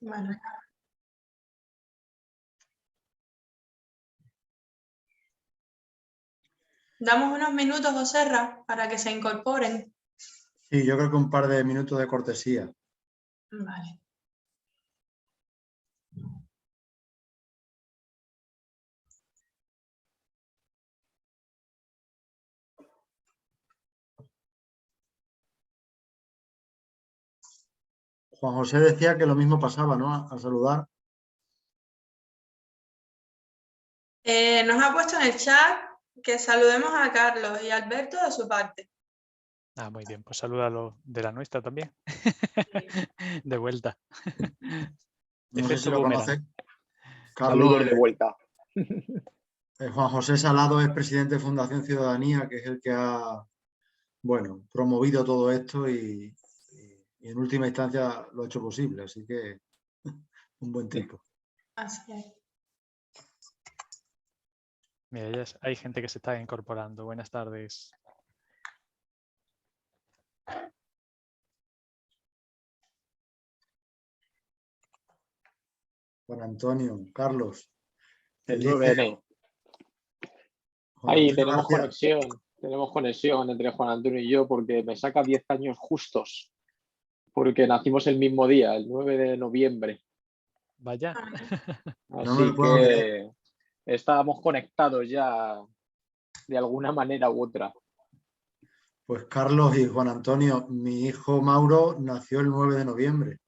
Bueno. Damos unos minutos, Joserra, para que se incorporen. Sí, yo creo que un par de minutos de cortesía. Vale. Juan José decía que lo mismo pasaba, ¿no? Al saludar. Nos ha puesto en el chat que saludemos a Carlos y a Alberto de su parte. Ah, muy bien, pues saluda a los de la nuestra también. De vuelta. No sé si Efecto lo boomerang. conoce. Saludos Carlos, de vuelta. Juan José Salado es presidente de Fundación Ciudadanía, que es el que ha, bueno, promovido todo esto y en última instancia lo ha hecho posible. Así que un buen tipo. Así es. Mira, ya hay gente que se está incorporando. Buenas tardes. Juan Antonio, Carlos. El Felices. 9N. Juan Ahí Antonio tenemos García. conexión entre Juan Antonio y yo porque me saca 10 años justos. Porque nacimos el mismo día, el 9 de noviembre. Vaya. No me lo Así puedo creer. que estábamos conectados ya de alguna manera u otra. Pues Carlos y Juan Antonio, mi hijo Mauro nació el 9 de noviembre.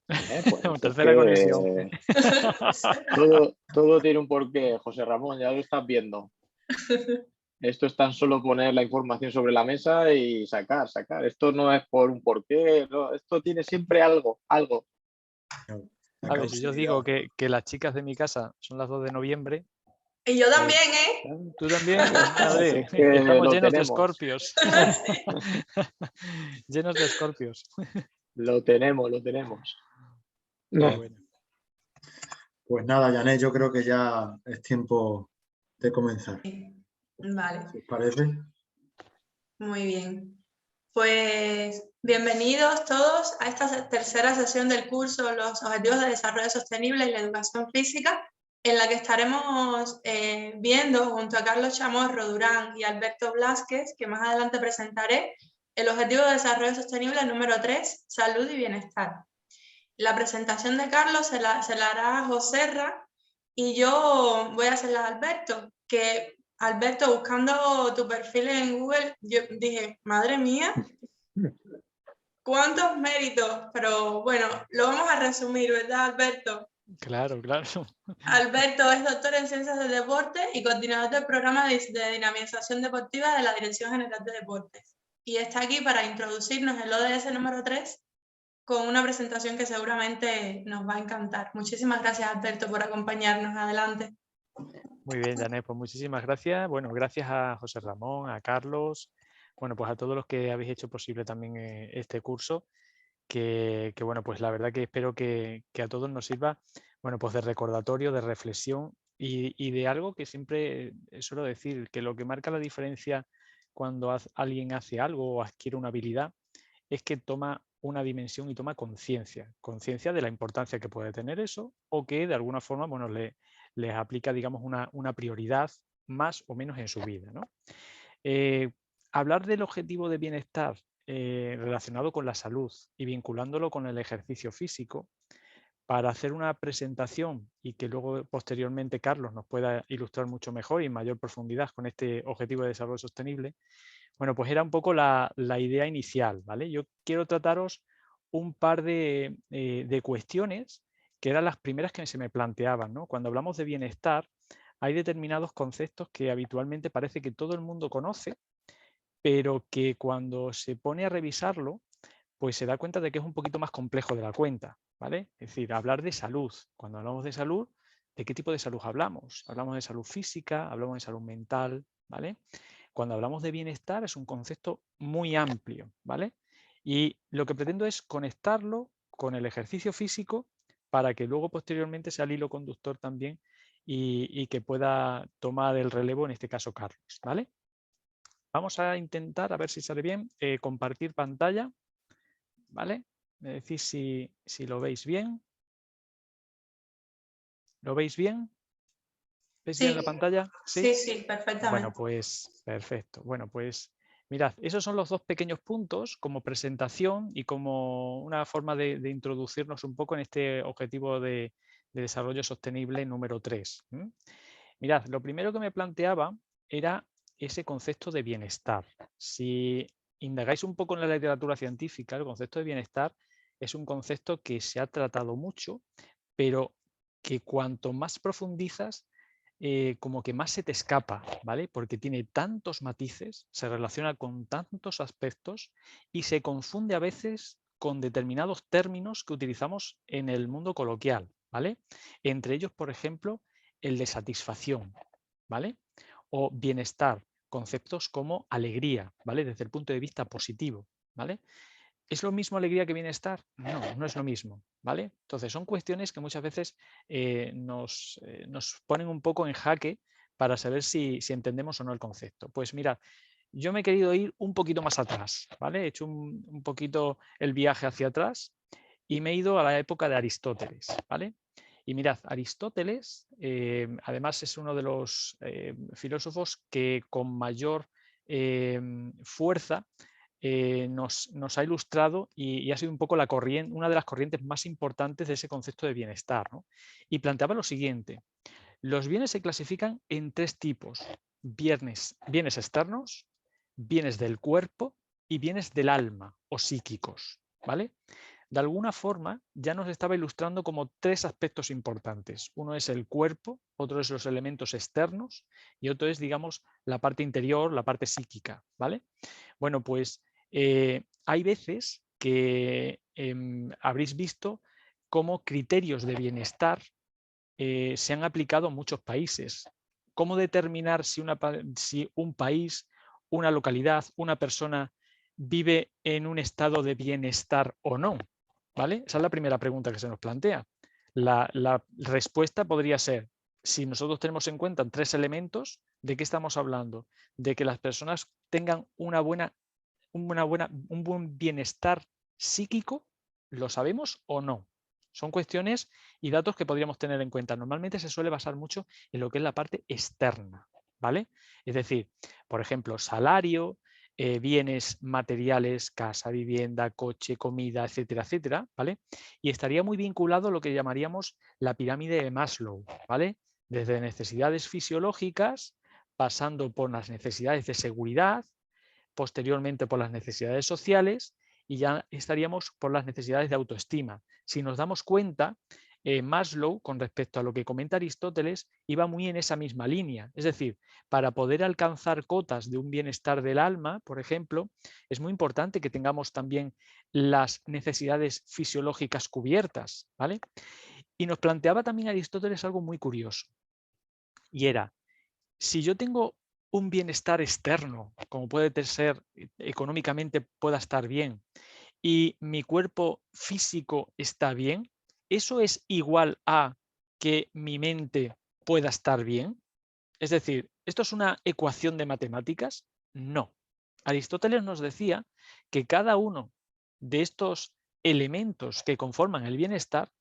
Pues es Tercera conexión. que todo tiene un porqué, José Ramón, ya lo estás viendo. Esto es tan solo poner la información sobre la mesa y sacar. Esto no es por un porqué, no, esto tiene siempre algo. A ver, si yo os digo que las chicas de mi casa son las 2 de noviembre. Y yo también, ¿eh? Tú también, madre, Es que estamos lo llenos de tenemos. escorpios. Llenos de escorpios. Lo tenemos. Qué bueno. Pues nada, Janet, yo creo que ya es tiempo de comenzar. Vale, ¿Os parece? muy bien. Pues bienvenidos todos a esta tercera sesión del curso Los Objetivos de Desarrollo Sostenible y la Educación Física, en la que estaremos viendo junto a Carlos Chamorro Durán y Alberto Blázquez, que más adelante presentaré, el Objetivo de Desarrollo Sostenible número 3, Salud y Bienestar. La presentación de Carlos se la hará Joserra y yo voy a hacerla de Alberto, que Alberto, buscando tu perfil en Google, yo dije, madre mía, cuántos méritos, pero bueno, lo vamos a resumir, ¿verdad, Alberto? Claro. Alberto es doctor en Ciencias del Deporte y coordinador del programa de dinamización deportiva de la Dirección General de Deportes. Y está aquí para introducirnos el ODS número 3 con una presentación que seguramente nos va a encantar. Muchísimas gracias, Alberto, por acompañarnos. Adelante. Muy bien, Janet, pues muchísimas gracias. Bueno, gracias a José Ramón, a Carlos, bueno, pues a todos los que habéis hecho posible también este curso, que bueno, pues la verdad que espero que a todos nos sirva, bueno, pues de recordatorio, de reflexión y de algo que siempre suelo decir, que lo que marca la diferencia cuando alguien hace algo o adquiere una habilidad es que toma una dimensión y toma conciencia de la importancia que puede tener eso o que de alguna forma, bueno, les aplica, digamos, una prioridad más o menos en su vida, ¿no? Hablar del objetivo de bienestar relacionado con la salud y vinculándolo con el ejercicio físico para hacer una presentación y que luego posteriormente Carlos nos pueda ilustrar mucho mejor y en mayor profundidad con este objetivo de desarrollo sostenible, bueno, pues era un poco la idea inicial, ¿vale? Yo quiero trataros un par de cuestiones que eran las primeras que se me planteaban, ¿no? Cuando hablamos de bienestar, hay determinados conceptos que habitualmente parece que todo el mundo conoce, pero que cuando se pone a revisarlo, pues se da cuenta de que es un poquito más complejo de la cuenta, ¿vale? Es decir, hablar de salud. Cuando hablamos de salud, ¿de qué tipo de salud hablamos? Hablamos de salud física, hablamos de salud mental, ¿vale? Cuando hablamos de bienestar es un concepto muy amplio, ¿vale? Y lo que pretendo es conectarlo con el ejercicio físico para que luego posteriormente sea el hilo conductor también y que pueda tomar el relevo, en este caso Carlos, ¿vale? Vamos a intentar, a ver si sale bien, compartir pantalla, ¿vale? Me decís si lo veis bien. ¿Lo veis bien? ¿Veis Sí. bien la pantalla? Sí, sí, perfectamente. Bueno, pues perfecto. Bueno, pues mirad, esos son los dos pequeños puntos como presentación y como una forma de introducirnos un poco en este objetivo de desarrollo sostenible número 3. Mirad, lo primero que me planteaba era ese concepto de bienestar. Si indagáis un poco en la literatura científica, el concepto de bienestar es un concepto que se ha tratado mucho, pero que cuanto más profundizas, como que más se te escapa, ¿vale? Porque tiene tantos matices, se relaciona con tantos aspectos y se confunde a veces con determinados términos que utilizamos en el mundo coloquial, ¿vale? Entre ellos, por ejemplo, el de satisfacción, ¿vale? O bienestar, conceptos como alegría, ¿vale? Desde el punto de vista positivo, ¿vale? ¿Es lo mismo alegría que bienestar? No, no es lo mismo, ¿vale? Entonces son cuestiones que muchas veces nos ponen un poco en jaque para saber si entendemos o no el concepto. Pues mirad, yo me he querido ir un poquito más atrás, ¿vale? He hecho un poquito el viaje hacia atrás y me he ido a la época de Aristóteles, ¿vale? Y mirad, Aristóteles además es uno de los filósofos que con mayor fuerza nos ha ilustrado y ha sido un poco una de las corrientes más importantes de ese concepto de bienestar, ¿no? Y planteaba lo siguiente: los bienes se clasifican en tres tipos: bienes externos, bienes del cuerpo y bienes del alma o psíquicos, ¿vale? De alguna forma ya nos estaba ilustrando como tres aspectos importantes. Uno es el cuerpo, otro es los elementos externos y otro es, digamos, la parte interior, la parte psíquica, ¿vale? Bueno, pues hay veces que habréis visto cómo criterios de bienestar se han aplicado en muchos países. ¿Cómo determinar si un país, una localidad, una persona vive en un estado de bienestar o no? ¿Vale? Esa es la primera pregunta que se nos plantea. La respuesta podría ser, si nosotros tenemos en cuenta tres elementos, ¿de qué estamos hablando? De que las personas tengan un buen bienestar psíquico, ¿lo sabemos o no? Son cuestiones y datos que podríamos tener en cuenta. Normalmente se suele basar mucho en lo que es la parte externa, ¿vale? Es decir, por ejemplo, salario, bienes materiales, casa, vivienda, coche, comida, etcétera, etcétera, ¿vale? Y estaría muy vinculado a lo que llamaríamos la pirámide de Maslow, ¿vale? Desde necesidades fisiológicas, pasando por las necesidades de seguridad, posteriormente por las necesidades sociales y ya estaríamos por las necesidades de autoestima. Si nos damos cuenta, Maslow, con respecto a lo que comenta Aristóteles, iba muy en esa misma línea. Es decir, para poder alcanzar cotas de un bienestar del alma, por ejemplo, es muy importante que tengamos también las necesidades fisiológicas cubiertas, ¿vale? Y nos planteaba también Aristóteles algo muy curioso, y era: si yo tengo un bienestar externo, como puede ser económicamente pueda estar bien, y mi cuerpo físico está bien, ¿eso es igual a que mi mente pueda estar bien? Es decir, ¿esto es una ecuación de matemáticas? No. Aristóteles nos decía que cada uno de estos elementos que conforman el bienestar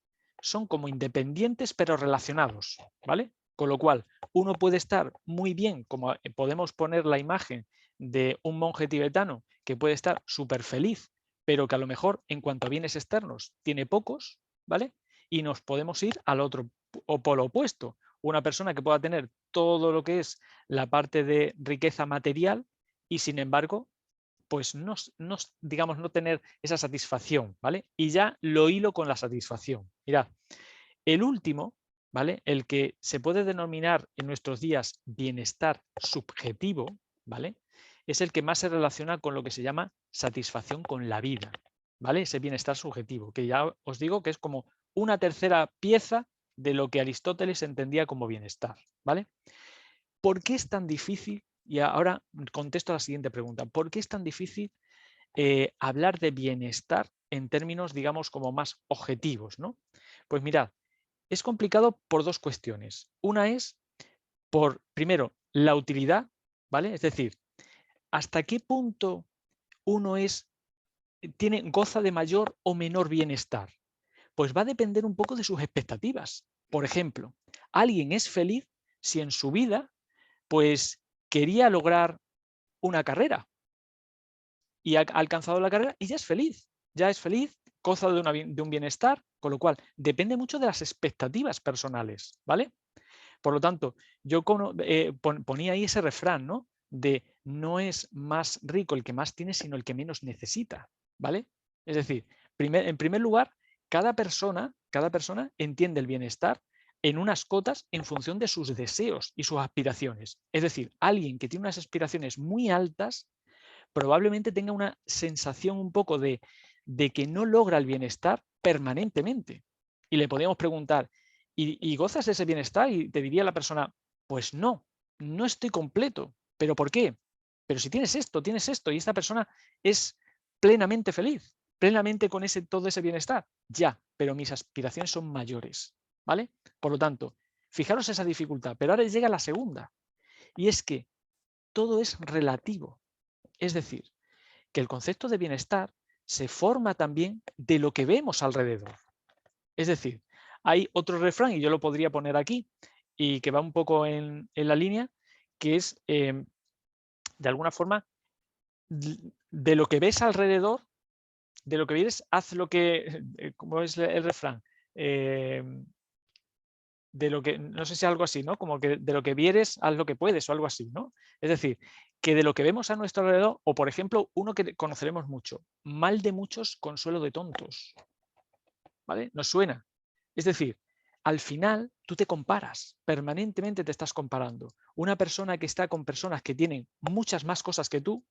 son como independientes pero relacionados, ¿vale? Con lo cual, uno puede estar muy bien, como podemos poner la imagen de un monje tibetano que puede estar súper feliz, pero que a lo mejor en cuanto a bienes externos tiene pocos, ¿vale? Y nos podemos ir al otro o polo opuesto. Una persona que pueda tener todo lo que es la parte de riqueza material y sin embargo, pues digamos, no tener esa satisfacción, ¿vale? Y ya lo hilo con la satisfacción. Mirad, el último, ¿vale? El que se puede denominar en nuestros días bienestar subjetivo, ¿vale? Es el que más se relaciona con lo que se llama satisfacción con la vida, ¿vale? Ese bienestar subjetivo, que ya os digo que es como una tercera pieza de lo que Aristóteles entendía como bienestar, ¿vale? ¿Por qué es tan difícil? Y ahora contesto a la siguiente pregunta. ¿Por qué es tan difícil hablar de bienestar en términos, digamos, como más objetivos, ¿no? Pues mirad, es complicado por dos cuestiones. Una es por, primero, la utilidad, ¿vale? Es decir, ¿hasta qué punto uno goza de mayor o menor bienestar? Pues va a depender un poco de sus expectativas. Por ejemplo, Alguien es feliz si en su vida pues quería lograr una carrera y ha alcanzado la carrera y ya es feliz, goza de un bienestar, con lo cual depende mucho de las expectativas personales, ¿vale? Por lo tanto, yo ponía ahí ese refrán, ¿no? De no es más rico el que más tiene, sino el que menos necesita, ¿vale? Es decir, en primer lugar, cada persona entiende el bienestar en unas cotas en función de sus deseos y sus aspiraciones. Es decir, alguien que tiene unas aspiraciones muy altas probablemente tenga una sensación un poco de que no logra el bienestar permanentemente. Y le podríamos preguntar, ¿y gozas de ese bienestar? Y te diría la persona, pues no estoy completo. ¿Pero por qué? Pero si tienes esto, y esta persona es plenamente feliz, plenamente con todo ese bienestar. Ya, pero mis aspiraciones son mayores, ¿vale? Por lo tanto, fijaros esa dificultad. Pero ahora llega la segunda, y es que todo es relativo. Es decir, que el concepto de bienestar se forma también de lo que vemos alrededor. Es decir, hay otro refrán, y yo lo podría poner aquí, y que va un poco en la línea, que es, de alguna forma, de lo que ves alrededor, de lo que vienes, haz lo que, ¿cómo es el refrán? De lo que, no sé si algo así, ¿no? Como que de lo que vieres, haz lo que puedes o algo así, ¿no? Es decir, que de lo que vemos a nuestro alrededor, o por ejemplo, uno que conoceremos mucho, mal de muchos, consuelo de tontos, ¿vale? Nos suena. Es decir, al final tú te comparas, permanentemente te estás comparando. Una persona que está con personas que tienen muchas más cosas que tú,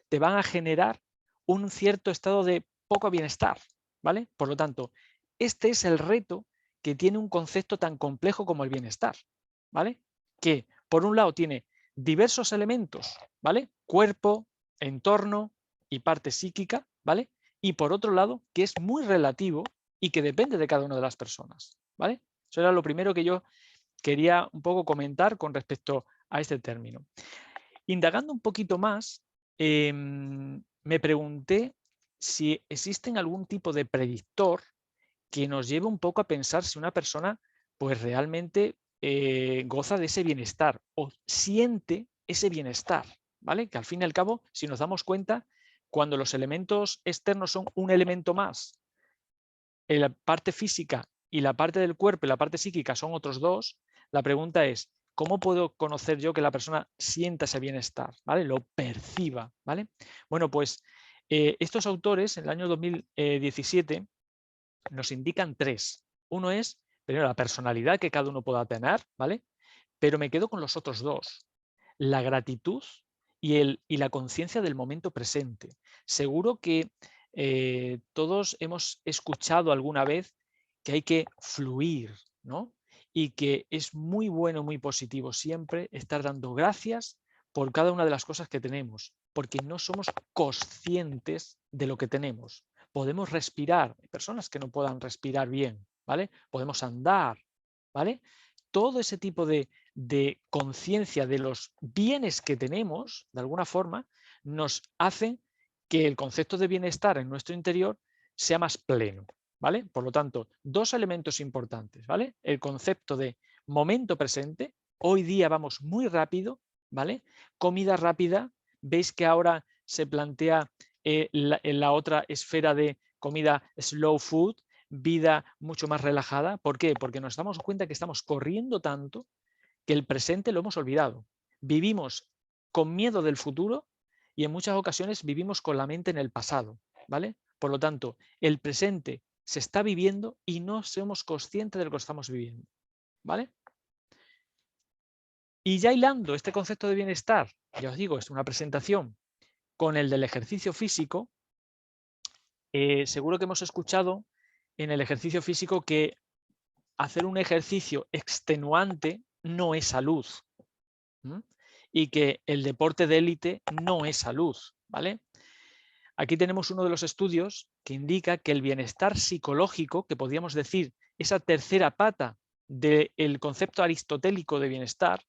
te van a generar un cierto estado de poco bienestar, ¿vale? Por lo tanto, este es el reto que tiene un concepto tan complejo como el bienestar, ¿vale? Que por un lado tiene diversos elementos, ¿vale? Cuerpo, entorno y parte psíquica, ¿vale? Y por otro lado, que es muy relativo y que depende de cada una de las personas, ¿vale? Eso era lo primero que yo quería un poco comentar con respecto a este término. Indagando un poquito más, me pregunté si existen algún tipo de predictor que nos lleve un poco a pensar si una persona pues realmente goza de ese bienestar o siente ese bienestar, ¿vale? Que al fin y al cabo, si nos damos cuenta, cuando los elementos externos son un elemento más, la parte física y la parte del cuerpo y la parte psíquica son otros dos, la pregunta es, ¿cómo puedo conocer yo que la persona sienta ese bienestar, ¿vale? Lo perciba, ¿vale? Bueno, pues estos autores en el año 2017 nos indican tres. Uno es, primero, la personalidad que cada uno pueda tener, ¿vale? Pero me quedo con los otros dos. La gratitud y la conciencia del momento presente. Seguro que todos hemos escuchado alguna vez que hay que fluir, ¿no? Y que es muy bueno, muy positivo siempre estar dando gracias por cada una de las cosas que tenemos, porque no somos conscientes de lo que tenemos. Podemos respirar, hay personas que no puedan respirar bien, ¿vale? Podemos andar, ¿vale? Todo ese tipo de conciencia de los bienes que tenemos, de alguna forma, nos hacen que el concepto de bienestar en nuestro interior sea más pleno, ¿vale? Por lo tanto, dos elementos importantes, ¿vale? El concepto de momento presente, hoy día vamos muy rápido, ¿vale? Comida rápida, veis que ahora se plantea en la otra esfera de comida slow food, vida mucho más relajada. ¿Por qué? Porque nos damos cuenta que estamos corriendo tanto que el presente lo hemos olvidado. Vivimos con miedo del futuro y en muchas ocasiones vivimos con la mente en el pasado, ¿vale? Por lo tanto, el presente se está viviendo y no somos conscientes de lo que estamos viviendo, ¿vale? Y ya hilando este concepto de bienestar, ya os digo, es una presentación con el del ejercicio físico, seguro que hemos escuchado en el ejercicio físico que hacer un ejercicio extenuante no es salud. Y que el deporte de élite no es salud, ¿vale? Aquí tenemos uno de los estudios que indica que el bienestar psicológico, que podríamos decir esa tercera pata del concepto aristotélico de bienestar,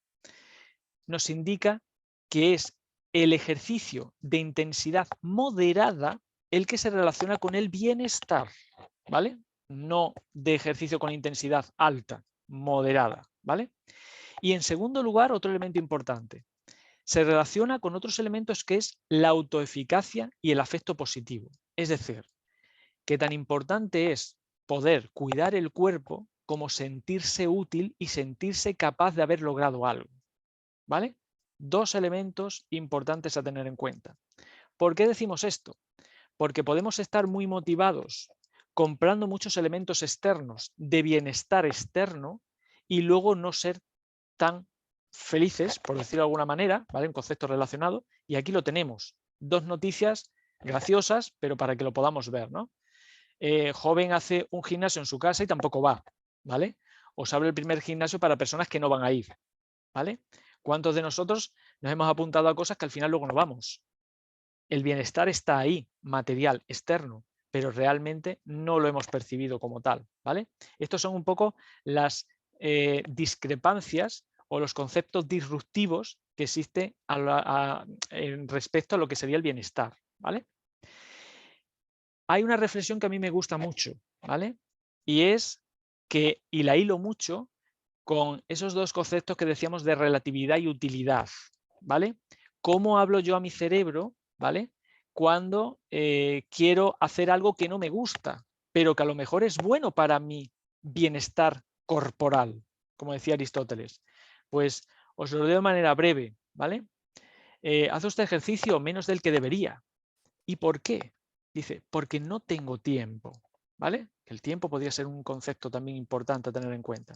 nos indica que es el ejercicio de intensidad moderada el que se relaciona con el bienestar, ¿vale? No de ejercicio con intensidad alta, moderada, ¿vale? Y en segundo lugar, otro elemento importante. Se relaciona con otros elementos que es la autoeficacia y el afecto positivo. Es decir, que tan importante es poder cuidar el cuerpo como sentirse útil y sentirse capaz de haber logrado algo, ¿vale? Dos elementos importantes a tener en cuenta. ¿Por qué decimos esto? Porque podemos estar muy motivados comprando muchos elementos externos de bienestar externo y luego no ser tan felices, por decirlo de alguna manera, ¿vale? Un concepto relacionado, y aquí lo tenemos. Dos noticias graciosas, pero para que lo podamos ver, ¿no? Joven hace un gimnasio en su casa y tampoco va, ¿vale? Os abre el primer gimnasio para personas que no van a ir, ¿vale? ¿Cuántos de nosotros nos hemos apuntado a cosas que al final luego no vamos? El bienestar está ahí, material, externo, pero realmente no lo hemos percibido como tal, ¿vale? Estos son un poco las discrepancias o los conceptos disruptivos que existen respecto a lo que sería el bienestar, ¿vale? Hay una reflexión que a mí me gusta mucho, ¿vale? Y es que, y la hilo mucho con esos dos conceptos que decíamos de relatividad y utilidad, ¿vale? ¿Cómo hablo yo a mi cerebro, ¿vale? Cuando quiero hacer algo que no me gusta, pero que a lo mejor es bueno para mi bienestar corporal, como decía Aristóteles. Pues os lo digo de manera breve, ¿vale? Hace usted ejercicio menos del que debería. ¿Y por qué? Dice, porque no tengo tiempo, ¿vale? El tiempo podría ser un concepto también importante a tener en cuenta.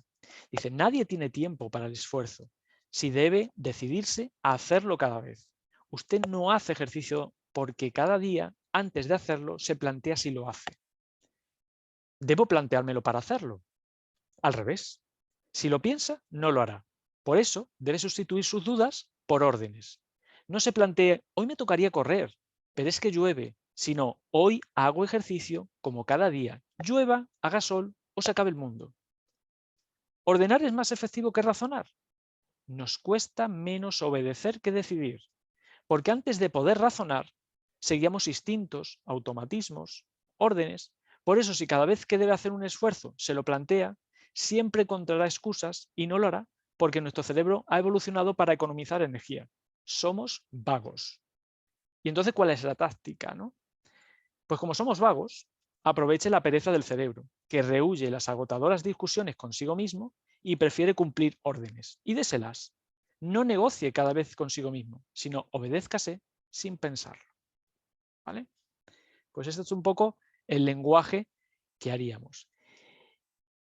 Dice, nadie tiene tiempo para el esfuerzo si debe decidirse a hacerlo cada vez. Usted no hace ejercicio porque cada día, antes de hacerlo, se plantea si lo hace. ¿Debo planteármelo para hacerlo? Al revés. Si lo piensa, no lo hará. Por eso, debe sustituir sus dudas por órdenes. No se plantee, hoy me tocaría correr, pero es que llueve, sino hoy hago ejercicio como cada día, llueva, haga sol o se acabe el mundo. ¿Ordenar es más efectivo que razonar? Nos cuesta menos obedecer que decidir, porque antes de poder razonar, seguíamos instintos, automatismos, órdenes. Por eso, si cada vez que debe hacer un esfuerzo se lo plantea, siempre encontrará excusas y no lo hará, porque nuestro cerebro ha evolucionado para economizar energía. Somos vagos. ¿Y entonces cuál es la táctica, no? Pues como somos vagos, aproveche la pereza del cerebro, que rehúye las agotadoras discusiones consigo mismo y prefiere cumplir órdenes. Y déselas. No negocie cada vez consigo mismo, sino obedézcase sin pensarlo. ¿Vale? Pues este es un poco el lenguaje que haríamos.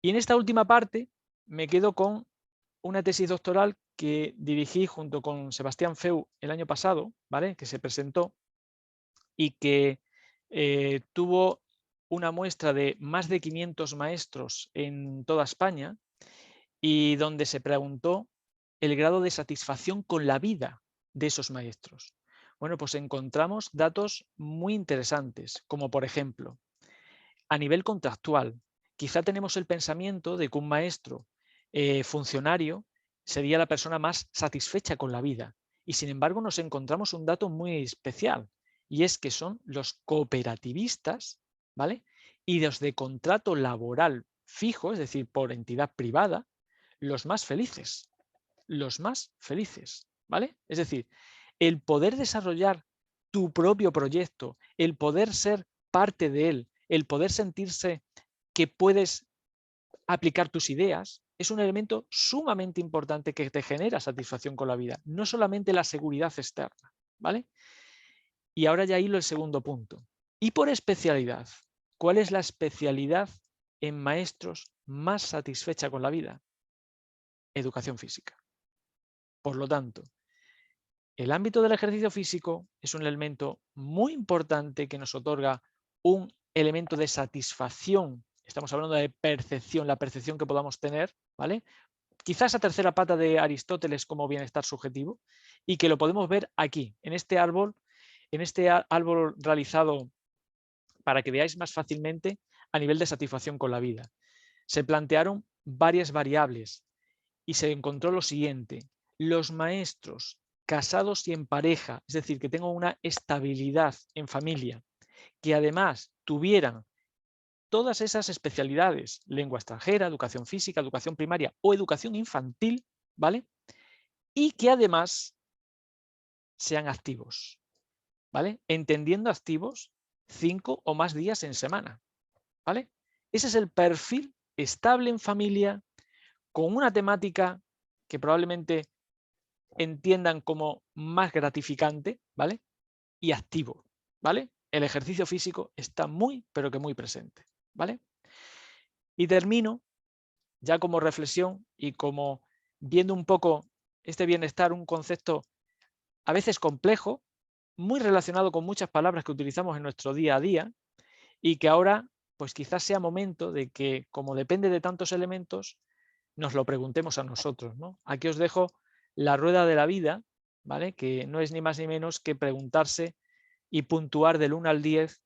Y en esta última parte me quedo con una tesis doctoral que dirigí junto con Sebastián Feu el año pasado, ¿vale? Que se presentó y que tuvo una muestra de más de 500 maestros en toda España y donde se preguntó el grado de satisfacción con la vida de esos maestros. Bueno, pues encontramos datos muy interesantes, como por ejemplo, a nivel contractual, quizá tenemos el pensamiento de que un maestro funcionario sería la persona más satisfecha con la vida. Y sin embargo nos encontramos un dato muy especial, y es que son los cooperativistas, ¿vale? Y los de contrato laboral fijo, es decir, por entidad privada, los más felices. Los más felices, ¿vale? Es decir, el poder desarrollar tu propio proyecto, el poder ser parte de él, el poder sentirse que puedes aplicar tus ideas, es un elemento sumamente importante que te genera satisfacción con la vida, no solamente la seguridad externa, ¿vale? Y ahora ya hilo el segundo punto. Y por especialidad, ¿cuál es la especialidad en maestros más satisfecha con la vida? Educación física. Por lo tanto, el ámbito del ejercicio físico es un elemento muy importante que nos otorga un elemento de satisfacción. Estamos hablando de percepción, la percepción que podamos tener, ¿vale? Quizás esa tercera pata de Aristóteles como bienestar subjetivo, y que lo podemos ver aquí, en este árbol realizado para que veáis más fácilmente a nivel de satisfacción con la vida. Se plantearon varias variables y se encontró lo siguiente: los maestros casados y en pareja, es decir, que tengan una estabilidad en familia, que además tuvieran todas esas especialidades, lengua extranjera, educación física, educación primaria o educación infantil, ¿vale? Y que además sean activos, ¿vale? Entendiendo activos 5 o más días en semana, ¿vale? Ese es el perfil estable en familia, con una temática que probablemente entiendan como más gratificante, ¿vale? Y activo, ¿vale? El ejercicio físico está muy, pero que muy presente, ¿vale? Y termino ya como reflexión y como viendo un poco este bienestar, un concepto a veces complejo, muy relacionado con muchas palabras que utilizamos en nuestro día a día y que ahora pues quizás sea momento de que, como depende de tantos elementos, nos lo preguntemos a nosotros, ¿no? Aquí os dejo la rueda de la vida, ¿vale? Que no es ni más ni menos que preguntarse y puntuar del 1 al 10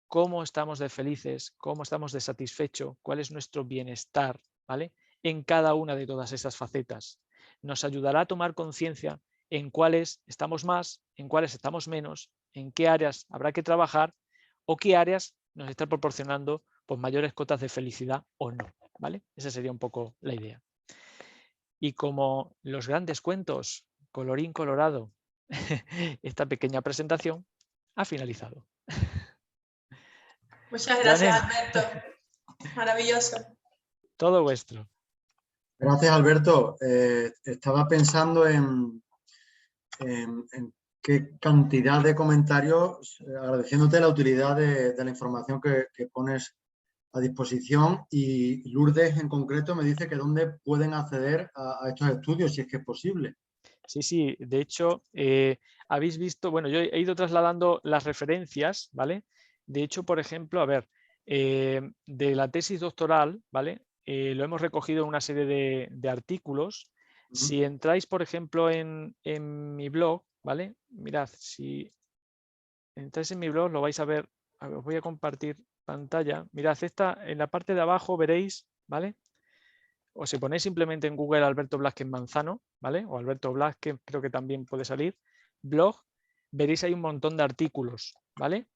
cómo estamos de felices, cómo estamos de satisfecho, cuál es nuestro bienestar, ¿vale? En cada una de todas esas facetas. Nos ayudará a tomar conciencia en cuáles estamos más, en cuáles estamos menos, en qué áreas habrá que trabajar o qué áreas nos están proporcionando pues, mayores cotas de felicidad o no, ¿vale? Esa sería un poco la idea. Y como los grandes cuentos, colorín colorado, esta pequeña presentación ha finalizado. Muchas gracias, Janet, Alberto. Maravilloso. todo vuestro. Gracias, Alberto. Estaba pensando en qué cantidad de comentarios, agradeciéndote la utilidad de la información que pones a disposición, y Lourdes en concreto me dice que dónde pueden acceder a estos estudios, si es que es posible. Sí, sí, de hecho, habéis visto, bueno, yo he ido trasladando las referencias, ¿vale? De hecho, por ejemplo, a ver, de la tesis doctoral, ¿vale? Lo hemos recogido en una serie de artículos. Si entráis, por ejemplo, en mi blog, ¿vale? Mirad, si entráis en mi blog lo vais a ver, os voy a compartir pantalla. Mirad, en la parte de abajo veréis, ¿vale? O si ponéis simplemente en Google Alberto Blázquez Manzano, ¿vale? O Alberto Blázquez, creo que también puede salir, blog, veréis ahí un montón de artículos, ¿vale?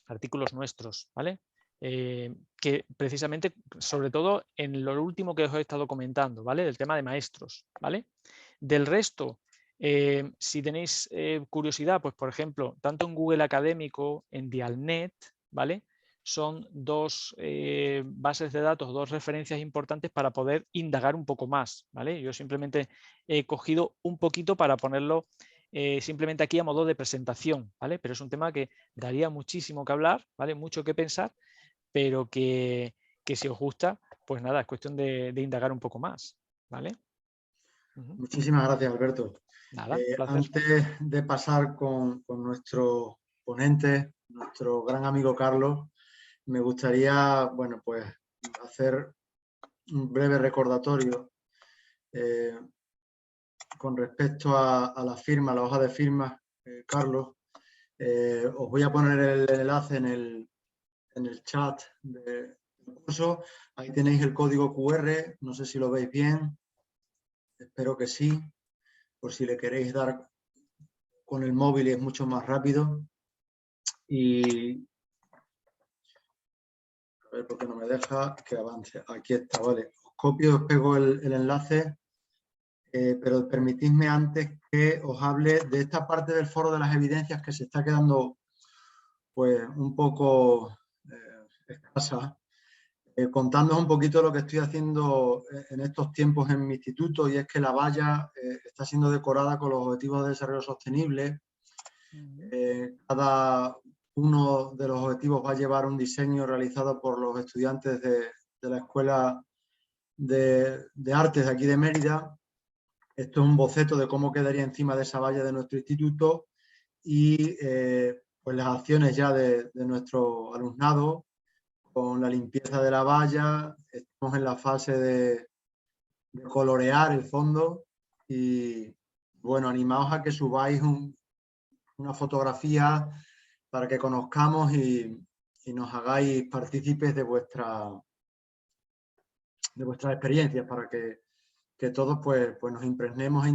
Artículos nuestros, ¿vale? Que precisamente, sobre todo en lo último que os he estado comentando, ¿vale? Del tema de maestros, ¿vale? Del resto, si tenéis curiosidad, pues por ejemplo, tanto en Google Académico, en Dialnet, ¿vale? Son dos bases de datos, dos referencias importantes para poder indagar un poco más, ¿vale? Yo simplemente he cogido un poquito para ponerlo simplemente aquí a modo de presentación, ¿vale? Pero es un tema que daría muchísimo que hablar, ¿vale? Mucho que pensar, pero que si os gusta, pues nada, es cuestión de indagar un poco más, ¿vale? Muchísimas gracias, Alberto. Nada, placer. Antes de pasar con nuestro ponente, nuestro gran amigo Carlos, me gustaría, bueno, pues hacer un breve recordatorio con respecto a la firma, la hoja de firma, Carlos. Os voy a poner el enlace en el chat del curso. Ahí tenéis el código QR, no sé si lo veis bien, espero que sí, por si le queréis dar con el móvil es mucho más rápido. Y a ver por qué no me deja que avance. Aquí está, vale. Os copio, os pego el enlace, pero permitidme antes que os hable de esta parte del foro de las evidencias que se está quedando pues un poco escasa, contándoos un poquito lo que estoy haciendo en estos tiempos en mi instituto, y es que la valla está siendo decorada con los objetivos de desarrollo sostenible. Cada uno de los objetivos va a llevar un diseño realizado por los estudiantes de la Escuela de Artes de aquí de Mérida. Esto es un boceto de cómo quedaría encima de esa valla de nuestro instituto, y pues las acciones ya de nuestro alumnado con la limpieza de la valla. Estamos en la fase de colorear el fondo y bueno, animaos a que subáis una fotografía para que conozcamos y nos hagáis partícipes de vuestras experiencias, para que todos pues nos impregnemos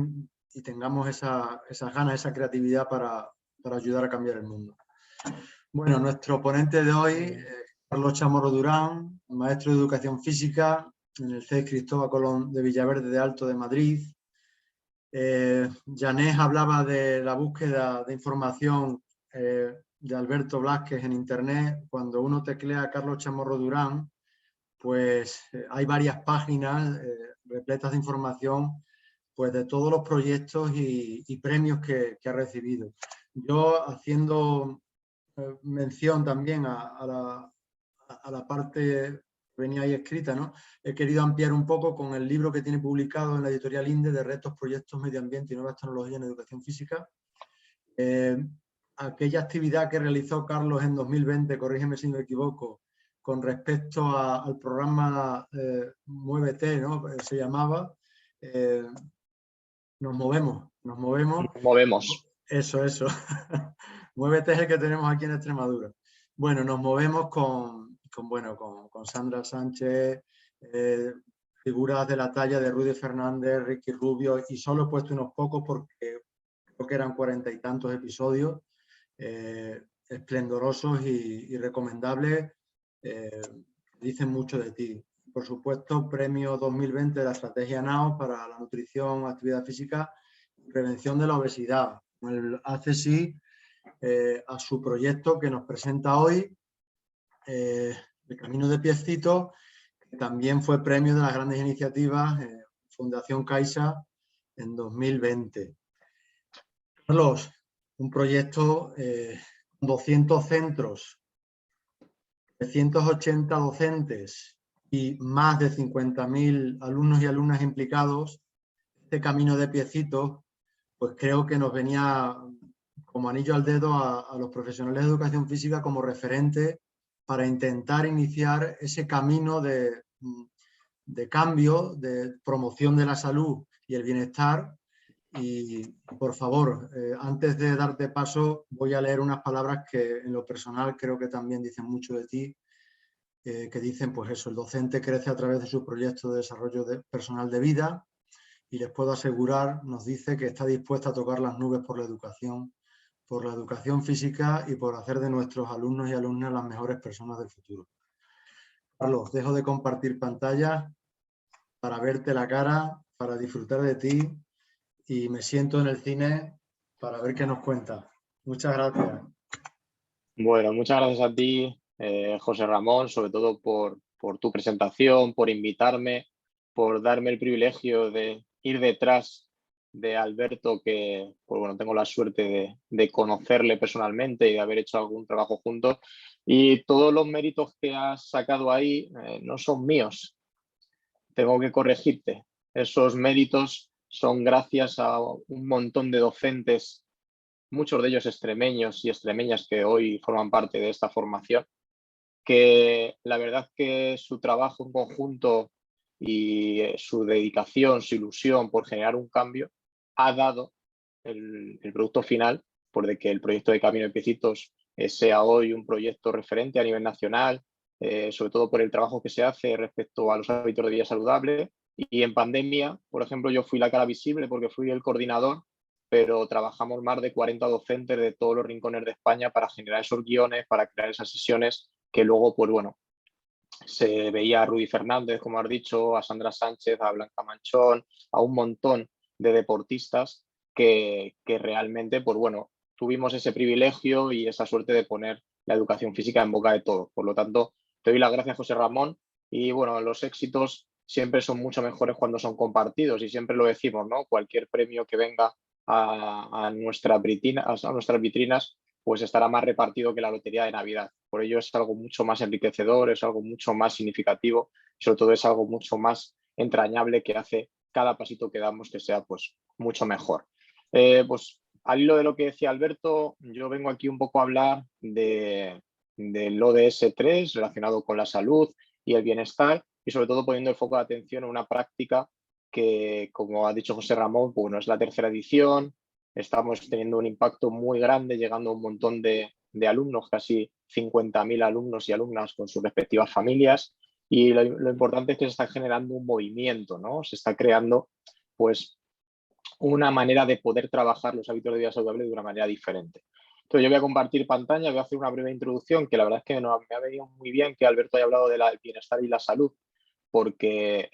y tengamos esas ganas, esa creatividad para ayudar a cambiar el mundo. Bueno, nuestro ponente de hoy, Carlos Chamorro Durán, maestro de Educación Física en el CES Cristóbal Colón de Villaverde de Alto de Madrid. Janés hablaba de la búsqueda de información de Alberto Blázquez en Internet. Cuando uno teclea Carlos Chamorro Durán, pues hay varias páginas repletas de información, pues de todos los proyectos y premios que ha recibido. Yo, haciendo mención también a la parte que venía ahí escrita, ¿no? He querido ampliar un poco con el libro que tiene publicado en la editorial INDE de Retos, Proyectos, Medio Ambiente y Nuevas Tecnologías en Educación Física. Aquella actividad que realizó Carlos en 2020, corrígeme si me equivoco, con respecto al programa Muévete, ¿no? Se llamaba. Nos movemos. Nos movemos. Eso. Muévete es el que tenemos aquí en Extremadura. Bueno, nos movemos con Sandra Sánchez, figuras de la talla de Rudy Fernández, Ricky Rubio, y solo he puesto unos pocos porque creo que eran 40 y tantos episodios, esplendorosos y recomendables, dicen mucho de ti. Por supuesto, premio 2020 de la Estrategia NAO para la nutrición, actividad física y prevención de la obesidad. El ACSI, a su proyecto que nos presenta hoy, El Camino de Piecitos, que también fue premio de las grandes iniciativas Fundación Caixa en 2020. Carlos, un proyecto con 200 centros, 380 docentes y más de 50.000 alumnos y alumnas implicados. Este Camino de Piecitos, pues creo que nos venía como anillo al dedo a los profesionales de educación física como referente para intentar iniciar ese camino de cambio, de promoción de la salud y el bienestar. Y por favor, antes de darte paso, voy a leer unas palabras que en lo personal creo que también dicen mucho de ti, que dicen, pues eso, el docente crece a través de su proyecto de desarrollo personal de vida, y les puedo asegurar, nos dice, que está dispuesta a tocar las nubes por la educación física y por hacer de nuestros alumnos y alumnas las mejores personas del futuro. Carlos, dejo de compartir pantalla para verte la cara, para disfrutar de ti, y me siento en el cine para ver qué nos cuenta. Muchas gracias. Bueno, muchas gracias a ti, José Ramón, sobre todo por tu presentación, por invitarme, por darme el privilegio de ir detrás de Alberto, que pues bueno, tengo la suerte de conocerle personalmente y de haber hecho algún trabajo juntos. Y todos los méritos que has sacado ahí no son míos. Tengo que corregirte. Esos méritos son gracias a un montón de docentes, muchos de ellos extremeños y extremeñas que hoy forman parte de esta formación, que la verdad que su trabajo en conjunto y su dedicación, su ilusión por generar un cambio ha dado el producto final, por de que el proyecto de Camino de Piecitos sea hoy un proyecto referente a nivel nacional, sobre todo por el trabajo que se hace respecto a los hábitos de vida saludable. Y en pandemia, por ejemplo, yo fui la cara visible porque fui el coordinador, pero trabajamos más de 40 docentes de todos los rincones de España para generar esos guiones, para crear esas sesiones que luego, pues bueno, se veía a Rudy Fernández, como has dicho, a Sandra Sánchez, a Blanca Manchón, a un montón de deportistas que realmente, pues bueno, tuvimos ese privilegio y esa suerte de poner la educación física en boca de todos. Por lo tanto, te doy las gracias, José Ramón, y bueno, los éxitos siempre son mucho mejores cuando son compartidos y siempre lo decimos, ¿no? Cualquier premio que venga a nuestras vitrinas, pues estará más repartido que la lotería de Navidad. Por ello es algo mucho más enriquecedor, es algo mucho más significativo y sobre todo es algo mucho más entrañable que hace cada pasito que damos que sea pues mucho mejor. Pues al hilo de lo que decía Alberto, yo vengo aquí un poco a hablar del ODS 3 relacionado con la salud y el bienestar y sobre todo poniendo el foco de atención en una práctica que, como ha dicho José Ramón, bueno, es la tercera edición. Estamos teniendo un impacto muy grande, llegando a un montón de alumnos, casi 50.000 alumnos y alumnas con sus respectivas familias. Y lo importante es que se está generando un movimiento, ¿no? Se está creando pues una manera de poder trabajar los hábitos de vida saludable de una manera diferente. Entonces yo voy a compartir pantalla, voy a hacer una breve introducción, que la verdad es que me ha venido muy bien que Alberto haya hablado del bienestar y la salud, porque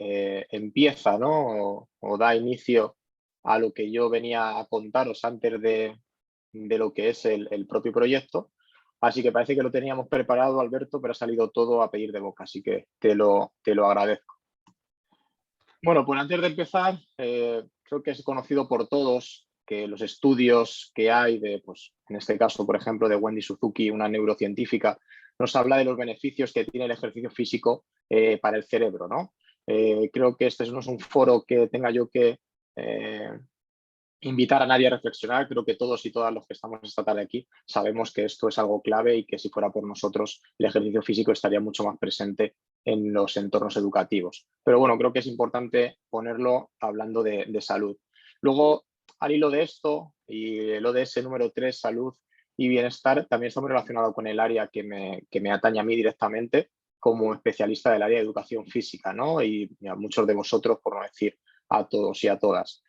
empieza, ¿no? o da inicio a lo que yo venía a contaros antes de lo que es el propio proyecto. Así que parece que lo teníamos preparado, Alberto, pero ha salido todo a pedir de boca, así que te lo agradezco. Bueno, pues antes de empezar, creo que es conocido por todos que los estudios que hay de, pues, en este caso, por ejemplo, de Wendy Suzuki, una neurocientífica, nos habla de los beneficios que tiene el ejercicio físico para el cerebro, ¿no? Creo que este no es un foro que tenga yo que invitar a nadie a reflexionar. Creo que todos y todas los que estamos esta tarde aquí sabemos que esto es algo clave y que si fuera por nosotros el ejercicio físico estaría mucho más presente en los entornos educativos. Pero bueno, creo que es importante ponerlo hablando de salud. Luego, al hilo de esto y el ODS número 3, salud y bienestar, también está muy relacionado con el área que me atañe a mí directamente como especialista del área de educación física, ¿no? Y a muchos de vosotros, por no decir a todos y a todas.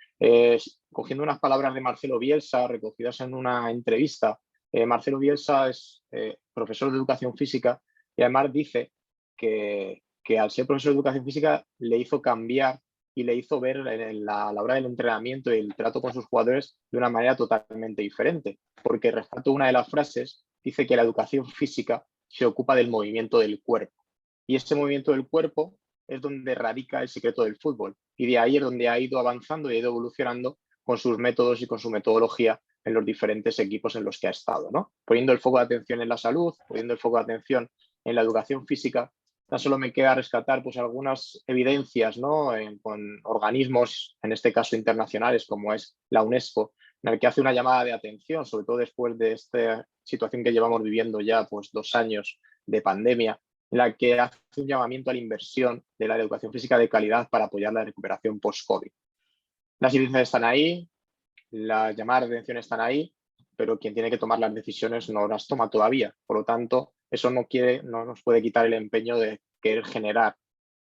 Cogiendo unas palabras de Marcelo Bielsa recogidas en una entrevista, Marcelo Bielsa es profesor de educación física y además dice que al ser profesor de educación física le hizo cambiar y le hizo ver a la hora del entrenamiento y el trato con sus jugadores de una manera totalmente diferente, porque rescato una de las frases, dice que la educación física se ocupa del movimiento del cuerpo y ese movimiento del cuerpo es donde radica el secreto del fútbol y de ahí es donde ha ido avanzando y ha ido evolucionando con sus métodos y con su metodología en los diferentes equipos en los que ha estado, ¿no? Poniendo el foco de atención en la salud, poniendo el foco de atención en la educación física. Tan solo me queda rescatar pues, algunas evidencias, ¿no? Con organismos, en este caso internacionales, como es la UNESCO, en el que hace una llamada de atención, sobre todo después de esta situación que llevamos viviendo ya pues, 2 años de pandemia, en la que hace un llamamiento a la inversión de la educación física de calidad para apoyar la recuperación post-COVID. Las evidencias están ahí, las llamadas de atención están ahí, pero quien tiene que tomar las decisiones no las toma todavía. Por lo tanto, eso no nos puede quitar el empeño de querer generar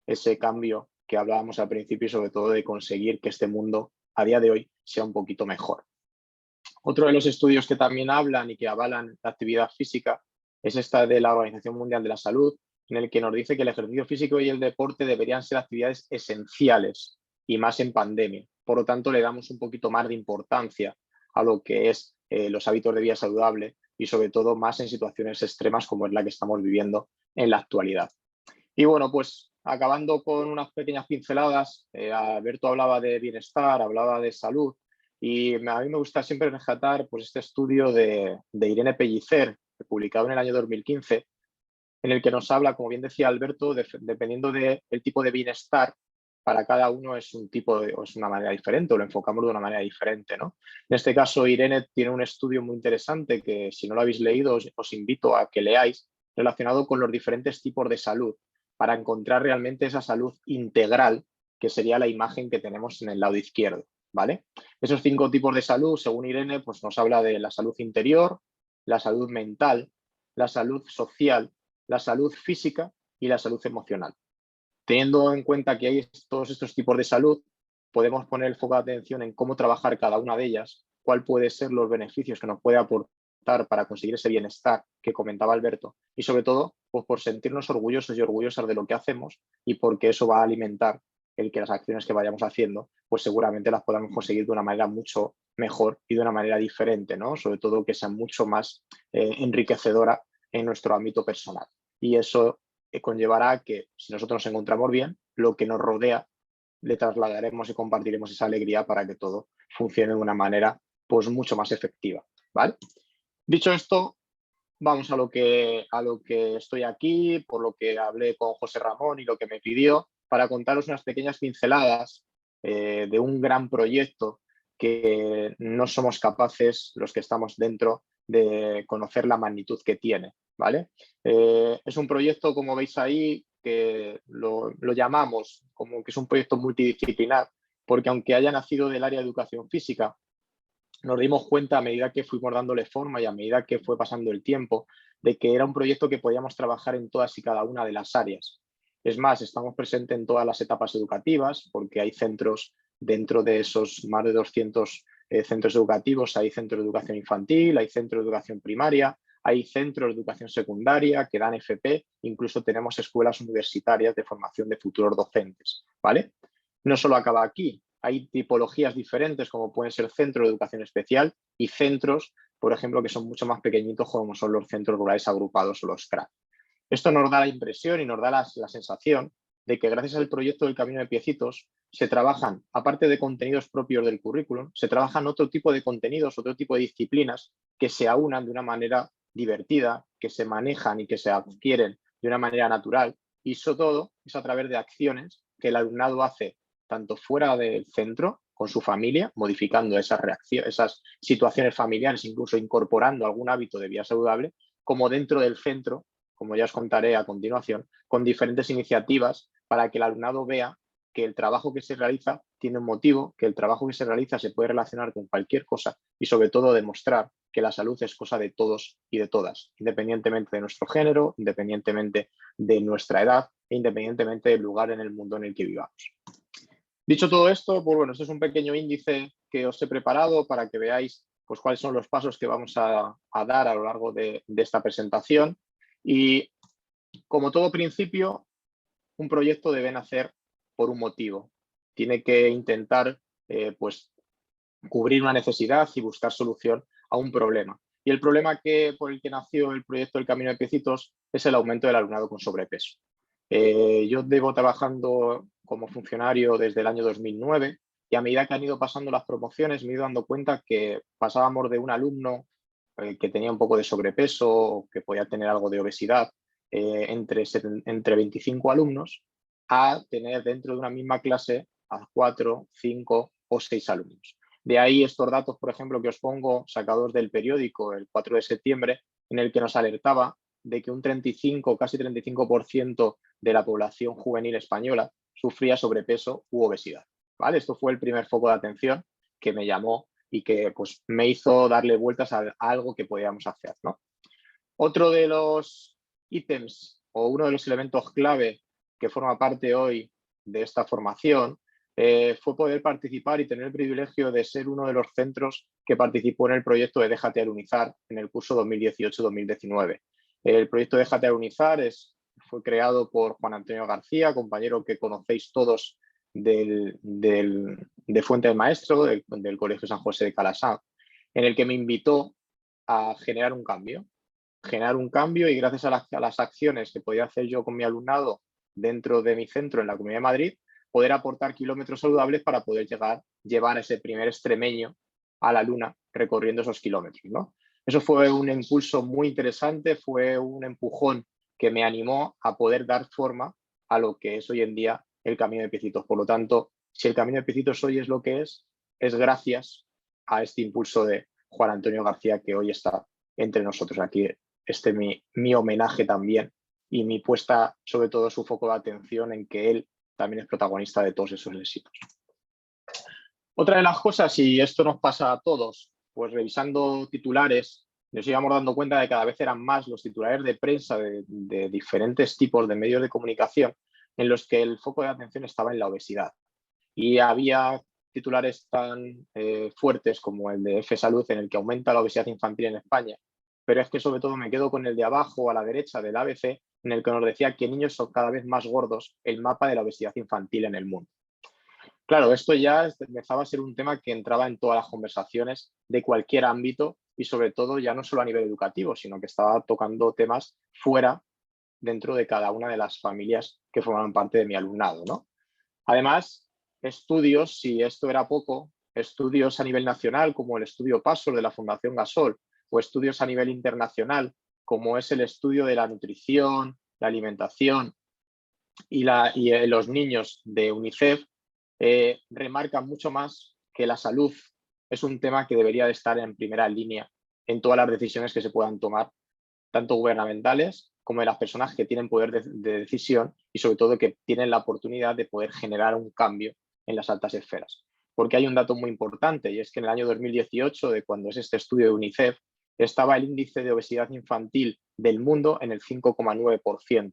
ese cambio que hablábamos al principio y sobre todo de conseguir que este mundo a día de hoy sea un poquito mejor. Otro de los estudios que también hablan y que avalan la actividad física es esta de la Organización Mundial de la Salud, en el que nos dice que el ejercicio físico y el deporte deberían ser actividades esenciales y más en pandemia. Por lo tanto, le damos un poquito más de importancia a lo que es los hábitos de vida saludable y sobre todo más en situaciones extremas como es la que estamos viviendo en la actualidad. Y bueno, pues acabando con unas pequeñas pinceladas, Alberto hablaba de bienestar, hablaba de salud y a mí me gusta siempre rescatar pues, este estudio de Irene Pellicer, publicado en el año 2015, en el que nos habla, como bien decía Alberto, dependiendo del tipo de bienestar, para cada uno es es una manera diferente o lo enfocamos de una manera diferente, ¿no? En este caso, Irene tiene un estudio muy interesante que si no lo habéis leído os invito a que leáis, relacionado con los diferentes tipos de salud, para encontrar realmente esa salud integral, que sería la imagen que tenemos en el lado izquierdo, ¿vale? Esos 5 tipos de salud, según Irene, pues nos habla de la salud interior, la salud mental, la salud social, la salud física y la salud emocional. Teniendo en cuenta que hay todos estos tipos de salud, podemos poner el foco de atención en cómo trabajar cada una de ellas, cuál puede ser los beneficios que nos puede aportar para conseguir ese bienestar que comentaba Alberto y sobre todo pues por sentirnos orgullosos y orgullosas de lo que hacemos y porque eso va a alimentar el que las acciones que vayamos haciendo pues seguramente las podamos conseguir de una manera mucho mejor y de una manera diferente, ¿no? Sobre todo que sea mucho más enriquecedora en nuestro ámbito personal. Y eso conllevará a que si nosotros nos encontramos bien, lo que nos rodea le trasladaremos y compartiremos esa alegría para que todo funcione de una manera pues mucho más efectiva, ¿vale? Dicho esto, vamos a lo que estoy aquí, por lo que hablé con José Ramón y lo que me pidió, para contaros unas pequeñas pinceladas de un gran proyecto que no somos capaces, los que estamos dentro, de conocer la magnitud que tiene, ¿vale? Es un proyecto, como veis ahí, que lo llamamos como que es un proyecto multidisciplinar, porque aunque haya nacido del área de educación física, nos dimos cuenta a medida que fuimos dándole forma y a medida que fue pasando el tiempo, de que era un proyecto que podíamos trabajar en todas y cada una de las áreas. Es más, estamos presentes en todas las etapas educativas, porque hay centros dentro de esos más de 200 centros educativos, hay centros de educación infantil, hay centros de educación primaria, hay centros de educación secundaria que dan FP, incluso tenemos escuelas universitarias de formación de futuros docentes, ¿vale? No solo acaba aquí, hay tipologías diferentes como pueden ser centros de educación especial y centros, por ejemplo, que son mucho más pequeñitos como son los centros rurales agrupados o los CRA. Esto nos da la impresión y nos da la sensación de que gracias al proyecto del Camino de Piecitos se trabajan, aparte de contenidos propios del currículum, se trabajan otro tipo de contenidos, otro tipo de disciplinas que se aunan de una manera divertida, que se manejan y que se adquieren de una manera natural, y sobre todo es a través de acciones que el alumnado hace tanto fuera del centro con su familia, modificando esas situaciones familiares, incluso incorporando algún hábito de vida saludable, como dentro del centro, como ya os contaré a continuación, con diferentes iniciativas para que el alumnado vea que el trabajo que se realiza tiene un motivo, que el trabajo que se realiza se puede relacionar con cualquier cosa y sobre todo demostrar que la salud es cosa de todos y de todas, independientemente de nuestro género, independientemente de nuestra edad e independientemente del lugar en el mundo en el que vivamos. Dicho todo esto, pues bueno, este es un pequeño índice que os he preparado para que veáis pues, cuáles son los pasos que vamos a dar a lo largo de esta presentación. Y como todo principio, un proyecto debe nacer por un motivo. Tiene que intentar pues, cubrir una necesidad y buscar solución a un problema. Y el problema por el que nació el proyecto del Camino de Piecitos es el aumento del alumnado con sobrepeso. Yo llevo trabajando como funcionario desde el año 2009 y a medida que han ido pasando las promociones me he ido dando cuenta que pasábamos de un alumno que tenía un poco de sobrepeso o que podía tener algo de obesidad entre 25 alumnos a tener dentro de una misma clase a 4, 5 o 6 alumnos. De ahí estos datos, por ejemplo, que os pongo sacados del periódico el 4 de septiembre, en el que nos alertaba de que un 35, casi 35% de la población juvenil española sufría sobrepeso u obesidad. ¿Vale? Esto fue el primer foco de atención que me llamó y que pues, me hizo darle vueltas a algo que podíamos hacer, ¿no? Otro de los ítems o uno de los elementos clave que forma parte hoy de esta formación fue poder participar y tener el privilegio de ser uno de los centros que participó en el proyecto de Déjate Alunizar en el curso 2018-2019. El proyecto Déjate Alunizar fue creado por Juan Antonio García, compañero que conocéis todos de Fuente del Maestro, del Colegio San José de Calasán, en el que me invitó a generar un cambio y gracias a las acciones que podía hacer yo con mi alumnado dentro de mi centro en la Comunidad de Madrid, poder aportar kilómetros saludables para poder llevar ese primer extremeño a la luna recorriendo esos kilómetros, ¿no? Eso fue un impulso muy interesante, fue un empujón que me animó a poder dar forma a lo que es hoy en día el Camino de Piecitos. Por lo tanto, si el Camino de Piecitos hoy es lo que es gracias a este impulso de Juan Antonio García que hoy está entre nosotros. Aquí mi homenaje también y mi puesta sobre todo su foco de atención en que él también es protagonista de todos esos éxitos. Otra de las cosas, y esto nos pasa a todos, pues revisando titulares, nos íbamos dando cuenta de que cada vez eran más los titulares de prensa de diferentes tipos de medios de comunicación en los que el foco de atención estaba en la obesidad. Y había titulares tan fuertes como el de F Salud, en el que aumenta la obesidad infantil en España, pero es que sobre todo me quedo con el de abajo a la derecha del ABC, en el que nos decía que niños son cada vez más gordos, el mapa de la obesidad infantil en el mundo. Claro, esto ya empezaba a ser un tema que entraba en todas las conversaciones de cualquier ámbito y sobre todo ya no solo a nivel educativo, sino que estaba tocando temas fuera, dentro de cada una de las familias que formaban parte de mi alumnado, ¿no? Además, estudios, si esto era poco, estudios a nivel nacional como el estudio PASOL de la Fundación Gasol o estudios a nivel internacional como es el estudio de la nutrición, la alimentación y los niños de UNICEF, remarcan mucho más que la salud es un tema que debería de estar en primera línea en todas las decisiones que se puedan tomar, tanto gubernamentales como de las personas que tienen poder de decisión y sobre todo que tienen la oportunidad de poder generar un cambio en las altas esferas. Porque hay un dato muy importante y es que en el año 2018, de cuando es este estudio de UNICEF, estaba el índice de obesidad infantil del mundo en el 5,9%.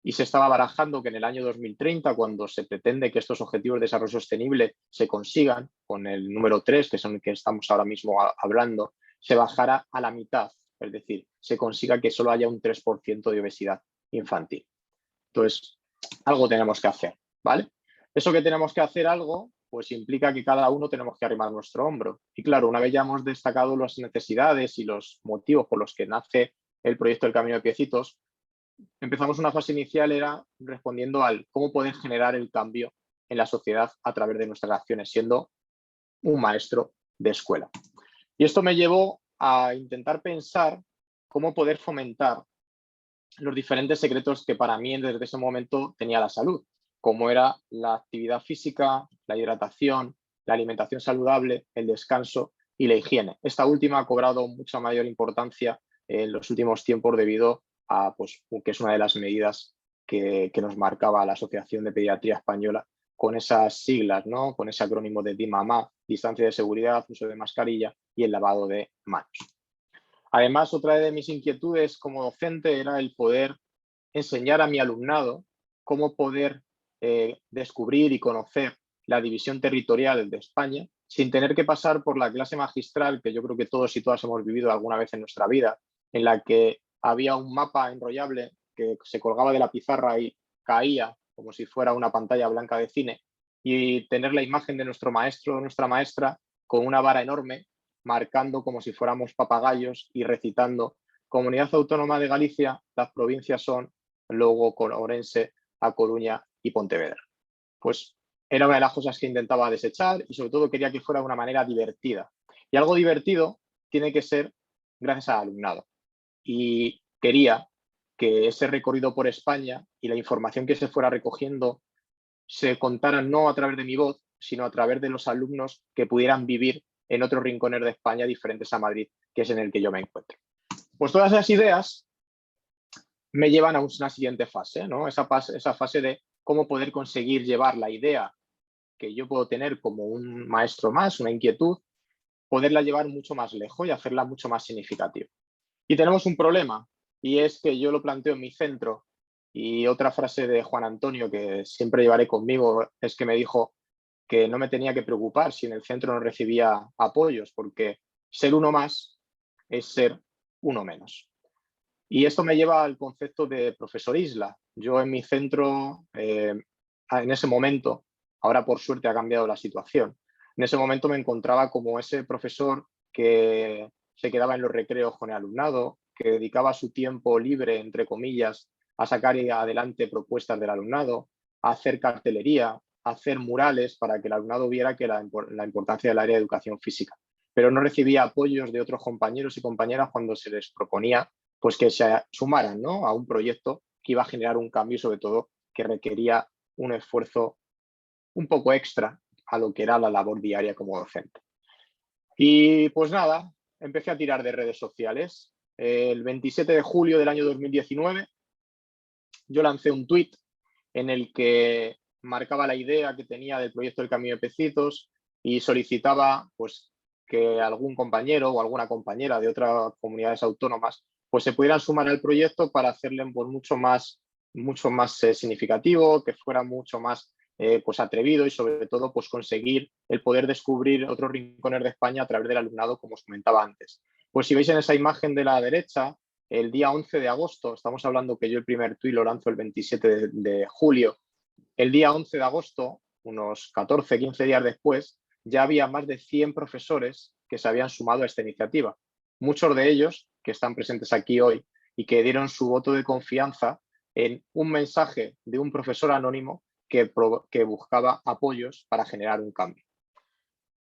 y se estaba barajando que en el año 2030, cuando se pretende que estos objetivos de desarrollo sostenible se consigan, con el número 3, que es el que estamos ahora mismo hablando, se bajara a la mitad, es decir, se consiga que solo haya un 3% de obesidad infantil. Entonces, algo tenemos que hacer, ¿vale? Eso que tenemos que hacer algo, pues implica que cada uno tenemos que arrimar nuestro hombro. Y claro, una vez ya hemos destacado las necesidades y los motivos por los que nace el proyecto del Camino de Piecitos, empezamos una fase inicial, era respondiendo al cómo poder generar el cambio en la sociedad a través de nuestras acciones, siendo un maestro de escuela. Y esto me llevó a intentar pensar cómo poder fomentar los diferentes secretos que para mí desde ese momento tenía la salud, como era la actividad física, la hidratación, la alimentación saludable, el descanso y la higiene. Esta última ha cobrado mucha mayor importancia en los últimos tiempos debido a pues, que es una de las medidas que nos marcaba la Asociación de Pediatría Española con esas siglas, ¿no? Con ese acrónimo de DIMAMA, distancia de seguridad, uso de mascarilla y el lavado de manos. Además, otra de mis inquietudes como docente era el poder enseñar a mi alumnado cómo poder descubrir y conocer la división territorial de España sin tener que pasar por la clase magistral que yo creo que todos y todas hemos vivido alguna vez en nuestra vida, en la que había un mapa enrollable que se colgaba de la pizarra y caía como si fuera una pantalla blanca de cine, y tener la imagen de nuestro maestro o nuestra maestra con una vara enorme marcando como si fuéramos papagayos y recitando: Comunidad Autónoma de Galicia, las provincias son Lugo, Ourense, A Coruña y Pontevedra. Pues era una de las cosas que intentaba desechar y sobre todo quería que fuera de una manera divertida. Y algo divertido tiene que ser gracias al alumnado. Y quería que ese recorrido por España y la información que se fuera recogiendo se contara no a través de mi voz, sino a través de los alumnos que pudieran vivir en otros rincones de España diferentes a Madrid, que es en el que yo me encuentro. Pues todas esas ideas me llevan a una siguiente fase, ¿no? Esa fase de cómo poder conseguir llevar la idea que yo puedo tener como un maestro más, una inquietud, poderla llevar mucho más lejos y hacerla mucho más significativa. Y tenemos un problema, y es que yo lo planteo en mi centro, y otra frase de Juan Antonio que siempre llevaré conmigo es que me dijo que no me tenía que preocupar si en el centro no recibía apoyos, porque ser uno más es ser uno menos. Y esto me lleva al concepto de profesor isla. Yo en mi centro, en ese momento, ahora por suerte ha cambiado la situación, en ese momento me encontraba como ese profesor que se quedaba en los recreos con el alumnado, que dedicaba su tiempo libre, entre comillas, a sacar adelante propuestas del alumnado, a hacer cartelería, a hacer murales para que el alumnado viera que la importancia del área de educación física. Pero no recibía apoyos de otros compañeros y compañeras cuando se les proponía pues que se sumaran, ¿no?, a un proyecto que iba a generar un cambio y sobre todo que requería un esfuerzo un poco extra a lo que era la labor diaria como docente. Y pues nada, empecé a tirar de redes sociales. El 27 de julio del año 2019 yo lancé un tuit en el que marcaba la idea que tenía del proyecto del Camino de Piecitos y solicitaba pues que algún compañero o alguna compañera de otras comunidades autónomas pues se pudieran sumar al proyecto para hacerle pues, mucho más significativo, que fuera mucho más pues atrevido y sobre todo pues conseguir el poder descubrir otros rincones de España a través del alumnado, como os comentaba antes. Pues si veis en esa imagen de la derecha, el día 11 de agosto, estamos hablando que yo el primer tuit lo lanzo el 27 de julio, el día 11 de agosto, unos 14, 15 días después, ya había más de 100 profesores que se habían sumado a esta iniciativa. Muchos de ellos que están presentes aquí hoy y que dieron su voto de confianza en un mensaje de un profesor anónimo que buscaba apoyos para generar un cambio.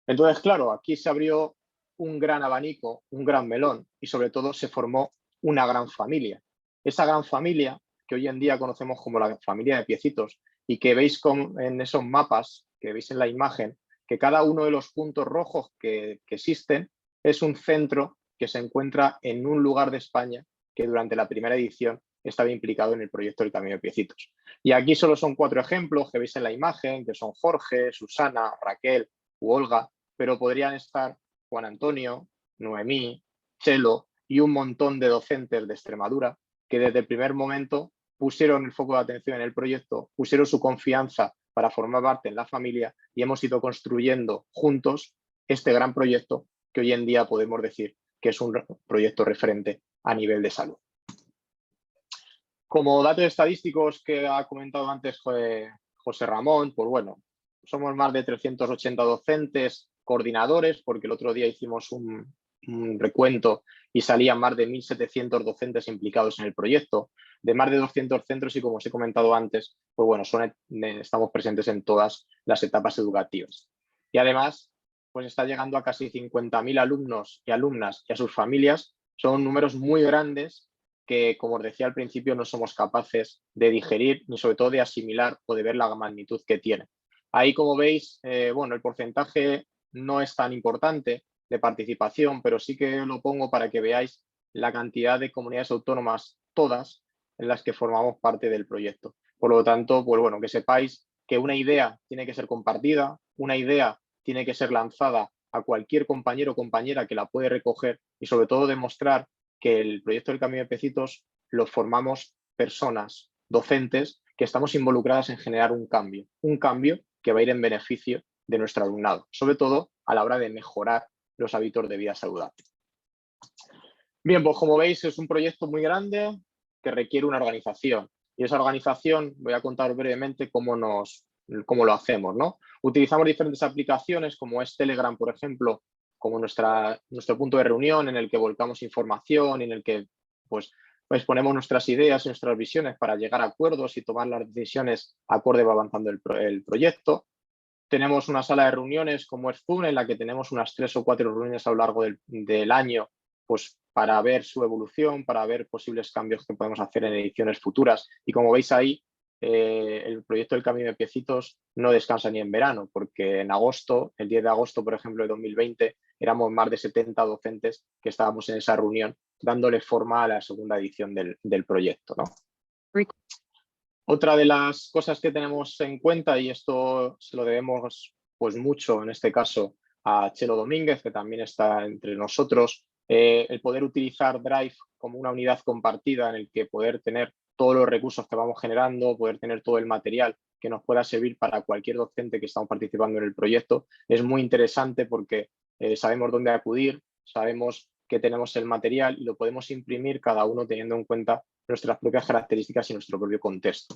Entonces, claro, aquí se abrió un gran abanico, un gran melón y sobre todo se formó una gran familia. Esa gran familia que hoy en día conocemos como la familia de Piecitos y que veis en esos mapas, que veis en la imagen, que cada uno de los puntos rojos que existen es un centro que se encuentra en un lugar de España que durante la primera edición estaba implicado en el proyecto del Camino de Piecitos. Y aquí solo son 4 ejemplos que veis en la imagen, que son Jorge, Susana, Raquel u Olga, pero podrían estar Juan Antonio, Noemí, Chelo y un montón de docentes de Extremadura que desde el primer momento pusieron el foco de atención en el proyecto, pusieron su confianza para formar parte en la familia y hemos ido construyendo juntos este gran proyecto que hoy en día podemos decir que es un proyecto referente a nivel de salud. Como datos estadísticos que ha comentado antes José Ramón, pues bueno, somos más de 380 docentes, coordinadores, porque el otro día hicimos un recuento y salían más de 1.700 docentes implicados en el proyecto, de más de 200 centros y, como os he comentado antes, pues bueno, estamos presentes en todas las etapas educativas. Y además, pues está llegando a casi 50.000 alumnos y alumnas y a sus familias. Son números muy grandes que, como os decía al principio, no somos capaces de digerir ni sobre todo de asimilar o de ver la magnitud que tiene. Ahí, como veis, bueno, el porcentaje no es tan importante de participación, pero sí que lo pongo para que veáis la cantidad de comunidades autónomas, todas, en las que formamos parte del proyecto. Por lo tanto, pues bueno, que sepáis que una idea tiene que ser compartida, una idea tiene que ser lanzada a cualquier compañero o compañera que la puede recoger y sobre todo demostrar que el proyecto del Camino de Pecitos lo formamos personas, docentes, que estamos involucradas en generar un cambio que va a ir en beneficio de nuestro alumnado, sobre todo a la hora de mejorar los hábitos de vida saludable. Bien, pues como veis es un proyecto muy grande que requiere una organización y esa organización voy a contar brevemente cómo lo hacemos, ¿no? Utilizamos diferentes aplicaciones como es Telegram, por ejemplo, como nuestro punto de reunión en el que volcamos información, en el que pues ponemos nuestras ideas y nuestras visiones para llegar a acuerdos y tomar las decisiones acorde va avanzando el proyecto. Tenemos una sala de reuniones como es Zoom, en la que tenemos unas 3 o 4 reuniones a lo largo del año, pues para ver su evolución, para ver posibles cambios que podemos hacer en ediciones futuras. Y como veis ahí, el proyecto del Camino de Pecitos no descansa ni en verano, porque en agosto, el 10 de agosto, por ejemplo, de 2020, éramos más de 70 docentes que estábamos en esa reunión dándole forma a la segunda edición del proyecto, ¿no? Otra de las cosas que tenemos en cuenta, y esto se lo debemos pues mucho en este caso a Chelo Domínguez, que también está entre nosotros, el poder utilizar Drive como una unidad compartida en el que poder tener todos los recursos que vamos generando, poder tener todo el material que nos pueda servir para cualquier docente que estamos participando en el proyecto, es muy interesante porque sabemos dónde acudir, sabemos que tenemos el material y lo podemos imprimir cada uno teniendo en cuenta nuestras propias características y nuestro propio contexto.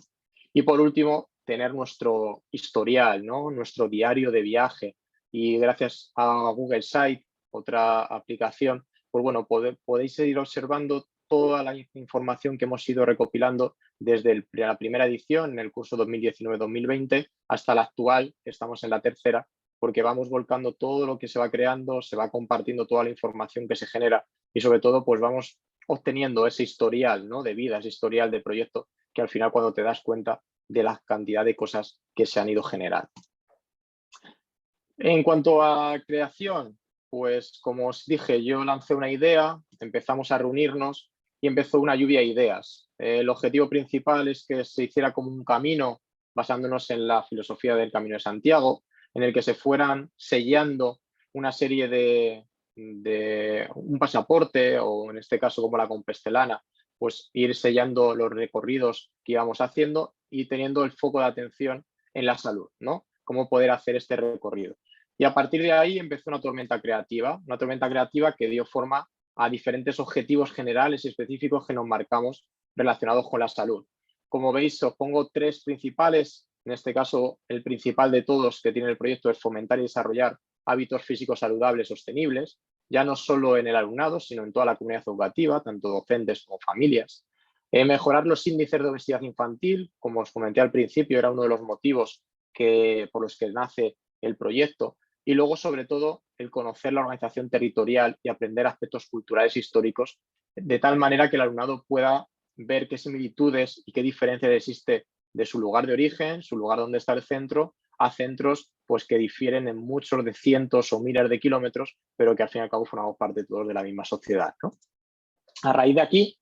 Y por último, tener nuestro historial, ¿no? Nuestro diario de viaje. Y gracias a Google Site, otra aplicación, pues bueno, podéis ir observando toda la información que hemos ido recopilando desde la primera edición, en el curso 2019-2020, hasta la actual, que estamos en la tercera, porque vamos volcando todo lo que se va creando, se va compartiendo toda la información que se genera y sobre todo pues vamos obteniendo ese historial, ¿no? De vida, ese historial de proyecto que al final cuando te das cuenta de la cantidad de cosas que se han ido generando. En cuanto a creación, pues como os dije, yo lancé una idea, empezamos a reunirnos y empezó una lluvia de ideas. El objetivo principal es que se hiciera como un camino basándonos en la filosofía del Camino de Santiago, en el que se fueran sellando una serie de un pasaporte o en este caso como la compostelana, pues ir sellando los recorridos que íbamos haciendo y teniendo el foco de atención en la salud, ¿no? Cómo poder hacer este recorrido. Y a partir de ahí empezó una tormenta creativa que dio forma a diferentes objetivos generales y específicos que nos marcamos relacionados con la salud. Como veis, os pongo 3 principales. En este caso, el principal de todos que tiene el proyecto es fomentar y desarrollar hábitos físicos saludables sostenibles, ya no solo en el alumnado, sino en toda la comunidad educativa, tanto docentes como familias. Mejorar los índices de obesidad infantil, como os comenté al principio, era uno de los motivos por los que nace el proyecto. Y luego, sobre todo, el conocer la organización territorial y aprender aspectos culturales e históricos, de tal manera que el alumnado pueda ver qué similitudes y qué diferencias existe de su lugar de origen, su lugar donde está el centro, a centros pues, que difieren en muchos de cientos o miles de kilómetros, pero que al fin y al cabo formamos parte todos de la misma sociedad, ¿no? A raíz de aquí,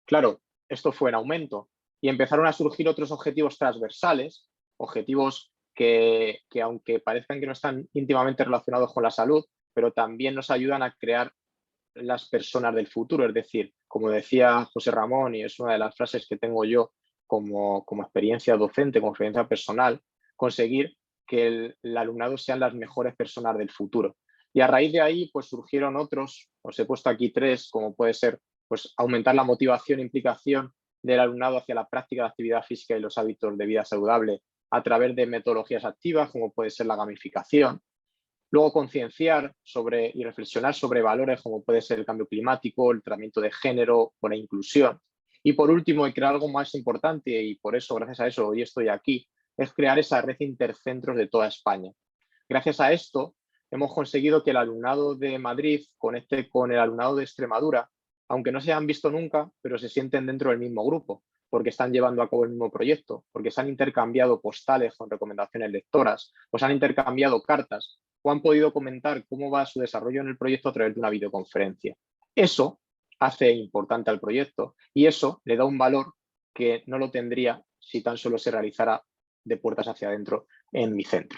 claro, esto fue en aumento y empezaron a surgir otros objetivos transversales, objetivos que aunque parezcan que no están íntimamente relacionados con la salud, pero también nos ayudan a crear las personas del futuro. Es decir, como decía José Ramón, y es una de las frases que tengo yo como experiencia docente, como experiencia personal, conseguir que el alumnado sean las mejores personas del futuro. Y a raíz de ahí pues surgieron otros, os he puesto aquí 3, como puede ser pues, aumentar la motivación e implicación del alumnado hacia la práctica de actividad física y los hábitos de vida saludable a través de metodologías activas, como puede ser la gamificación. Luego concienciar sobre y reflexionar sobre valores como puede ser el cambio climático, el tratamiento de género o la inclusión. Y por último, y crear algo más importante, y por eso, gracias a eso, hoy estoy aquí, es crear esa red intercentros de toda España. Gracias a esto, hemos conseguido que el alumnado de Madrid conecte con el alumnado de Extremadura, aunque no se hayan visto nunca, pero se sienten dentro del mismo grupo, porque están llevando a cabo el mismo proyecto, porque se han intercambiado postales con recomendaciones lectoras, o se han intercambiado cartas, o han podido comentar cómo va su desarrollo en el proyecto a través de una videoconferencia. Eso hace importante al proyecto y eso le da un valor que no lo tendría si tan solo se realizara de puertas hacia adentro en mi centro.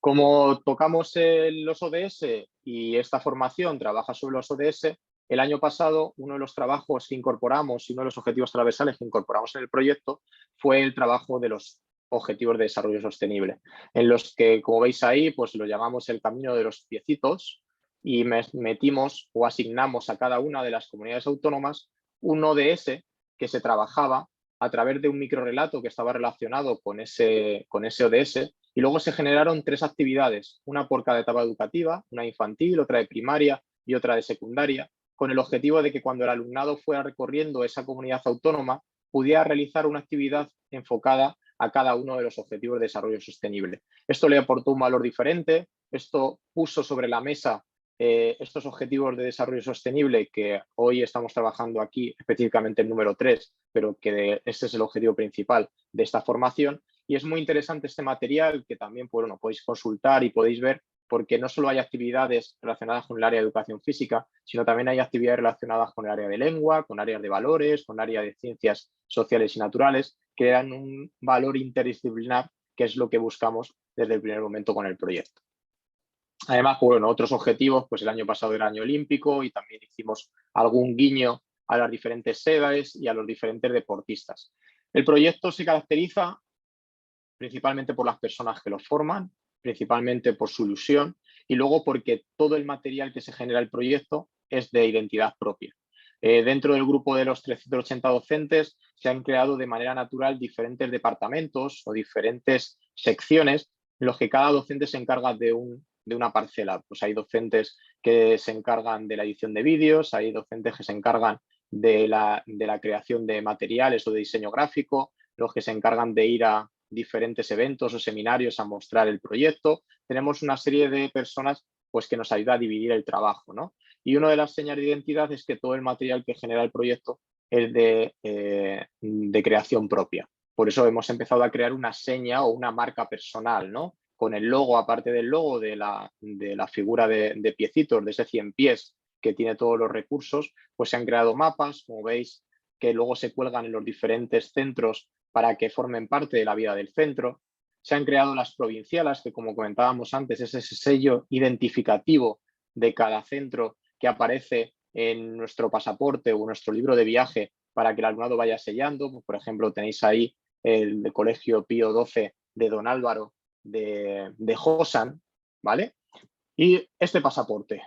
Como tocamos los ODS y esta formación trabaja sobre los ODS, el año pasado uno de los trabajos que incorporamos y uno de los objetivos transversales que incorporamos en el proyecto fue el trabajo de los Objetivos de Desarrollo Sostenible, en los que, como veis ahí, pues lo llamamos el camino de los piecitos y metimos o asignamos a cada una de las comunidades autónomas un ODS que se trabajaba a través de un microrrelato que estaba relacionado con ese ODS y luego se generaron 3 actividades, una por cada etapa educativa, una infantil, otra de primaria y otra de secundaria, con el objetivo de que cuando el alumnado fuera recorriendo esa comunidad autónoma pudiera realizar una actividad enfocada a cada uno de los objetivos de desarrollo sostenible. Esto le aportó un valor diferente, esto puso sobre la mesa estos objetivos de desarrollo sostenible que hoy estamos trabajando aquí, específicamente el número 3, pero que este es el objetivo principal de esta formación. Y es muy interesante este material que también bueno, podéis consultar y podéis ver porque no solo hay actividades relacionadas con el área de educación física, sino también hay actividades relacionadas con el área de lengua, con áreas de valores, con área de ciencias sociales y naturales, que dan un valor interdisciplinar, que es lo que buscamos desde el primer momento con el proyecto. Además, bueno, otros objetivos, pues el año pasado era año olímpico y también hicimos algún guiño a las diferentes sedes y a los diferentes deportistas. El proyecto se caracteriza principalmente por las personas que lo forman, principalmente por su ilusión y luego porque todo el material que se genera el proyecto es de identidad propia. Dentro del grupo de los 380 docentes se han creado de manera natural diferentes departamentos o diferentes secciones en los que cada docente se encarga de una parcela. Pues hay docentes que se encargan de la edición de vídeos, hay docentes que se encargan de la creación de materiales o de diseño gráfico, los que se encargan de ir a diferentes eventos o seminarios a mostrar el proyecto. Tenemos una serie de personas pues, que nos ayuda a dividir el trabajo, ¿no? Y una de las señales de identidad es que todo el material que genera el proyecto es de creación propia. Por eso hemos empezado a crear una seña o una marca personal, ¿no? Con el logo, aparte del logo de la figura de piecitos, de ese 100 pies que tiene todos los recursos, pues se han creado mapas, como veis, que luego se cuelgan en los diferentes centros para que formen parte de la vida del centro. Se han creado las provincialas, que como comentábamos antes, es ese sello identificativo de cada centro que aparece en nuestro pasaporte o nuestro libro de viaje para que el alumnado vaya sellando. Por ejemplo, tenéis ahí el de Colegio Pío XII de Don Álvaro de Josan, ¿vale? Y este pasaporte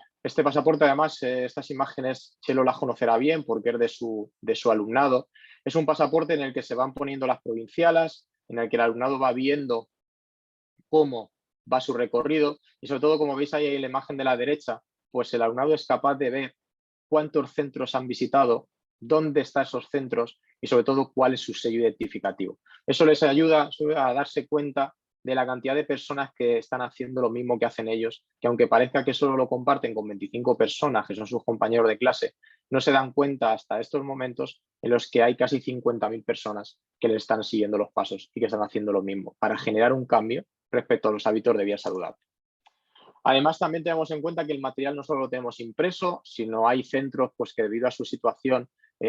además, estas imágenes Chelo las conocerá bien porque es de su alumnado. Es un pasaporte en el que se van poniendo las provincialas, en el que el alumnado va viendo cómo va su recorrido y sobre todo, como veis ahí en la imagen de la derecha, pues el alumnado es capaz de ver cuántos centros han visitado, dónde están esos centros y sobre todo cuál es su sello identificativo. Eso les ayuda a darse cuenta de la cantidad de personas que están haciendo lo mismo que hacen ellos, que aunque parezca que solo lo comparten con 25 personas, que son sus compañeros de clase, no se dan cuenta hasta estos momentos en los que hay casi 50.000 personas que le están siguiendo los pasos y que están haciendo lo mismo para generar un cambio respecto a los hábitos de vida saludable. Además, también tenemos en cuenta que el material no solo lo tenemos impreso, sino hay centros pues, que debido a su situación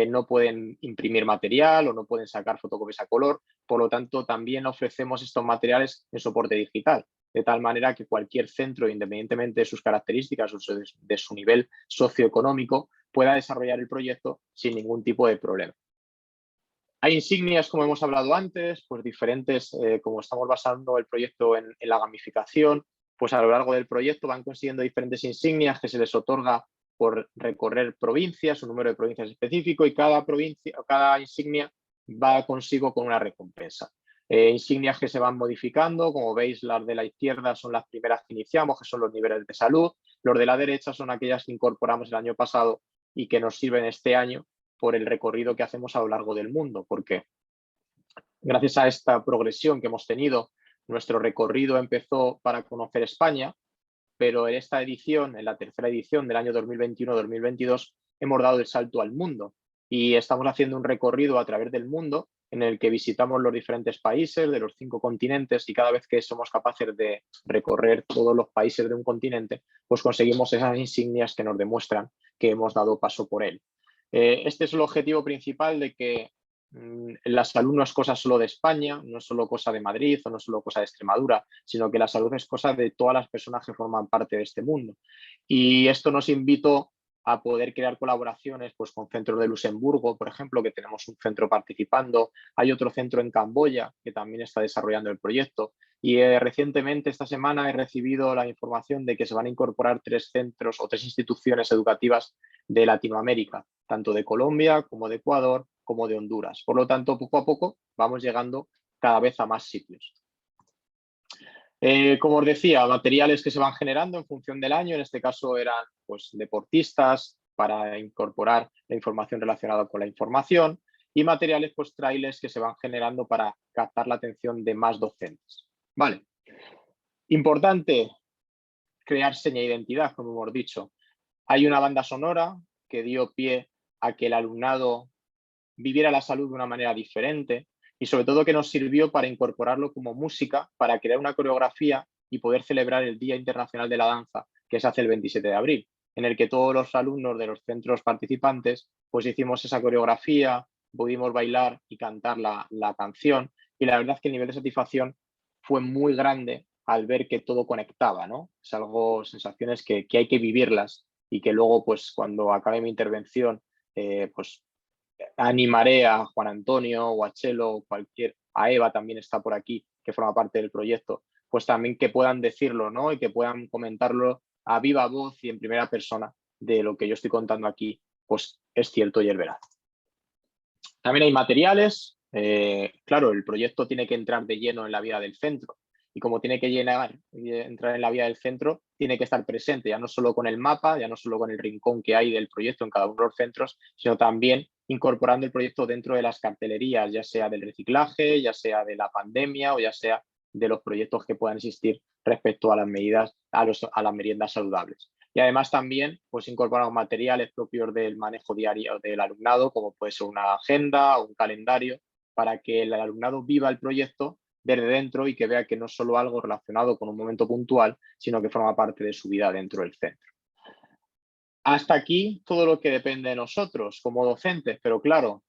no pueden imprimir material o no pueden sacar fotocopias a color. Por lo tanto, también ofrecemos estos materiales en soporte digital, de tal manera que cualquier centro, independientemente de sus características o de su nivel socioeconómico, pueda desarrollar el proyecto sin ningún tipo de problema. Hay insignias, como hemos hablado antes, pues diferentes, como estamos basando el proyecto en la gamificación, pues a lo largo del proyecto van consiguiendo diferentes insignias que se les otorga por recorrer provincias, un número de provincias específico, y cada insignia va consigo con una recompensa. Insignias que se van modificando, como veis, las de la izquierda son las primeras que iniciamos, que son los niveles de salud. Los de la derecha son aquellas que incorporamos el año pasado y que nos sirven este año por el recorrido que hacemos a lo largo del mundo, porque gracias a esta progresión que hemos tenido, nuestro recorrido empezó para conocer España, pero en esta edición, en la tercera edición del año 2021-2022, hemos dado el salto al mundo y estamos haciendo un recorrido a través del mundo en el que visitamos los diferentes países de los 5 continentes, y cada vez que somos capaces de recorrer todos los países de un continente, pues conseguimos esas insignias que nos demuestran que hemos dado paso por él. Este es el objetivo principal de que la salud no es cosa solo de España, no es solo cosa de Madrid o no es solo cosa de Extremadura, sino que la salud es cosa de todas las personas que forman parte de este mundo. Y esto nos invitó a poder crear colaboraciones pues, con centros de Luxemburgo, por ejemplo, que tenemos un centro participando. Hay otro centro en Camboya que también está desarrollando el proyecto. Y recientemente, esta semana, he recibido la información de que se van a incorporar 3 centros o 3 instituciones educativas de Latinoamérica, tanto de Colombia como de Ecuador, como de Honduras. Por lo tanto, poco a poco vamos llegando cada vez a más sitios. Como os decía, materiales que se van generando en función del año, en este caso eran pues, deportistas para incorporar la información relacionada con la información, y materiales pues, trailers que se van generando para captar la atención de más docentes. Vale. Importante crear seña de identidad, como hemos dicho. Hay una banda sonora que dio pie a que el alumnado viviera la salud de una manera diferente, y sobre todo que nos sirvió para incorporarlo como música, para crear una coreografía y poder celebrar el Día Internacional de la Danza, que se hace el 27 de abril, en el que todos los alumnos de los centros participantes pues hicimos esa coreografía, pudimos bailar y cantar la canción, y la verdad es que el nivel de satisfacción fue muy grande al ver que todo conectaba, ¿no? Es algo, sensaciones que hay que vivirlas, y que luego pues cuando acabe mi intervención pues animaré a Juan Antonio o a Chelo, a Eva también está por aquí, que forma parte del proyecto, pues también que puedan decirlo, ¿no? Y que puedan comentarlo a viva voz y en primera persona de lo que yo estoy contando aquí, pues es cierto y es veraz. También hay materiales. Claro, el proyecto tiene que entrar de lleno en la vida del centro, y como tiene que entrar en la vida del centro, tiene que estar presente, ya no solo con el mapa, ya no solo con el rincón que hay del proyecto en cada uno de los centros, sino también incorporando el proyecto dentro de las cartelerías, ya sea del reciclaje, ya sea de la pandemia o ya sea de los proyectos que puedan existir respecto a las medidas, a las meriendas saludables. Y además también pues, incorporamos materiales propios del manejo diario del alumnado, como puede ser una agenda o un calendario, para que el alumnado viva el proyecto desde dentro y que vea que no es solo algo relacionado con un momento puntual, sino que forma parte de su vida dentro del centro. Hasta aquí todo lo que depende de nosotros como docentes, pero claro,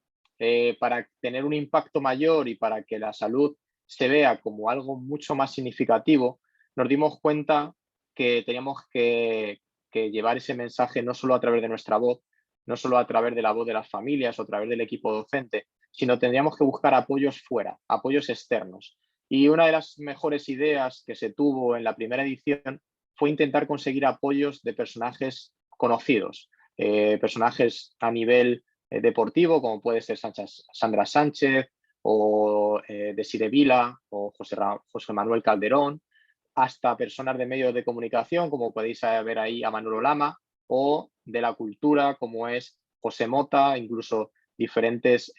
para tener un impacto mayor y para que la salud se vea como algo mucho más significativo, nos dimos cuenta que teníamos que llevar ese mensaje no solo a través de nuestra voz, no solo a través de la voz de las familias o a través del equipo docente, sino tendríamos que buscar apoyos fuera, apoyos externos. Y una de las mejores ideas que se tuvo en la primera edición fue intentar conseguir apoyos de personajes conocidos, personajes a nivel deportivo, como puede ser Sandra Sánchez o Desiree Vila o José Manuel Calderón, hasta personas de medios de comunicación, como podéis ver ahí a Manolo Lama, o de la cultura, como es José Mota, incluso diferentes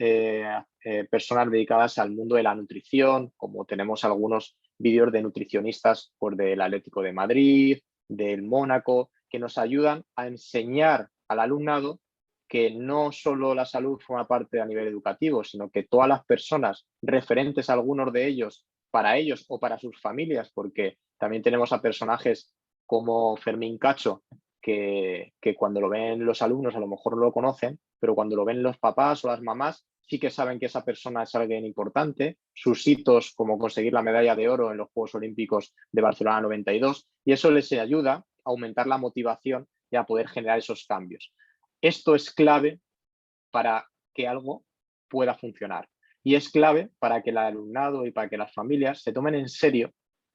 personas dedicadas al mundo de la nutrición, como tenemos algunos vídeos de nutricionistas pues, del Atlético de Madrid, del Mónaco, que nos ayudan a enseñar al alumnado que no solo la salud forma parte a nivel educativo, sino que todas las personas referentes a algunos de ellos, para ellos o para sus familias, porque también tenemos a personajes como Fermín Cacho, que cuando lo ven los alumnos a lo mejor no lo conocen, pero cuando lo ven los papás o las mamás sí que saben que esa persona es alguien importante. Sus hitos, como conseguir la medalla de oro en los Juegos Olímpicos de Barcelona 92, y eso les ayuda a aumentar la motivación y a poder generar esos cambios. Esto es clave para que algo pueda funcionar. y es clave para que el alumnado y para que las familias se tomen en serio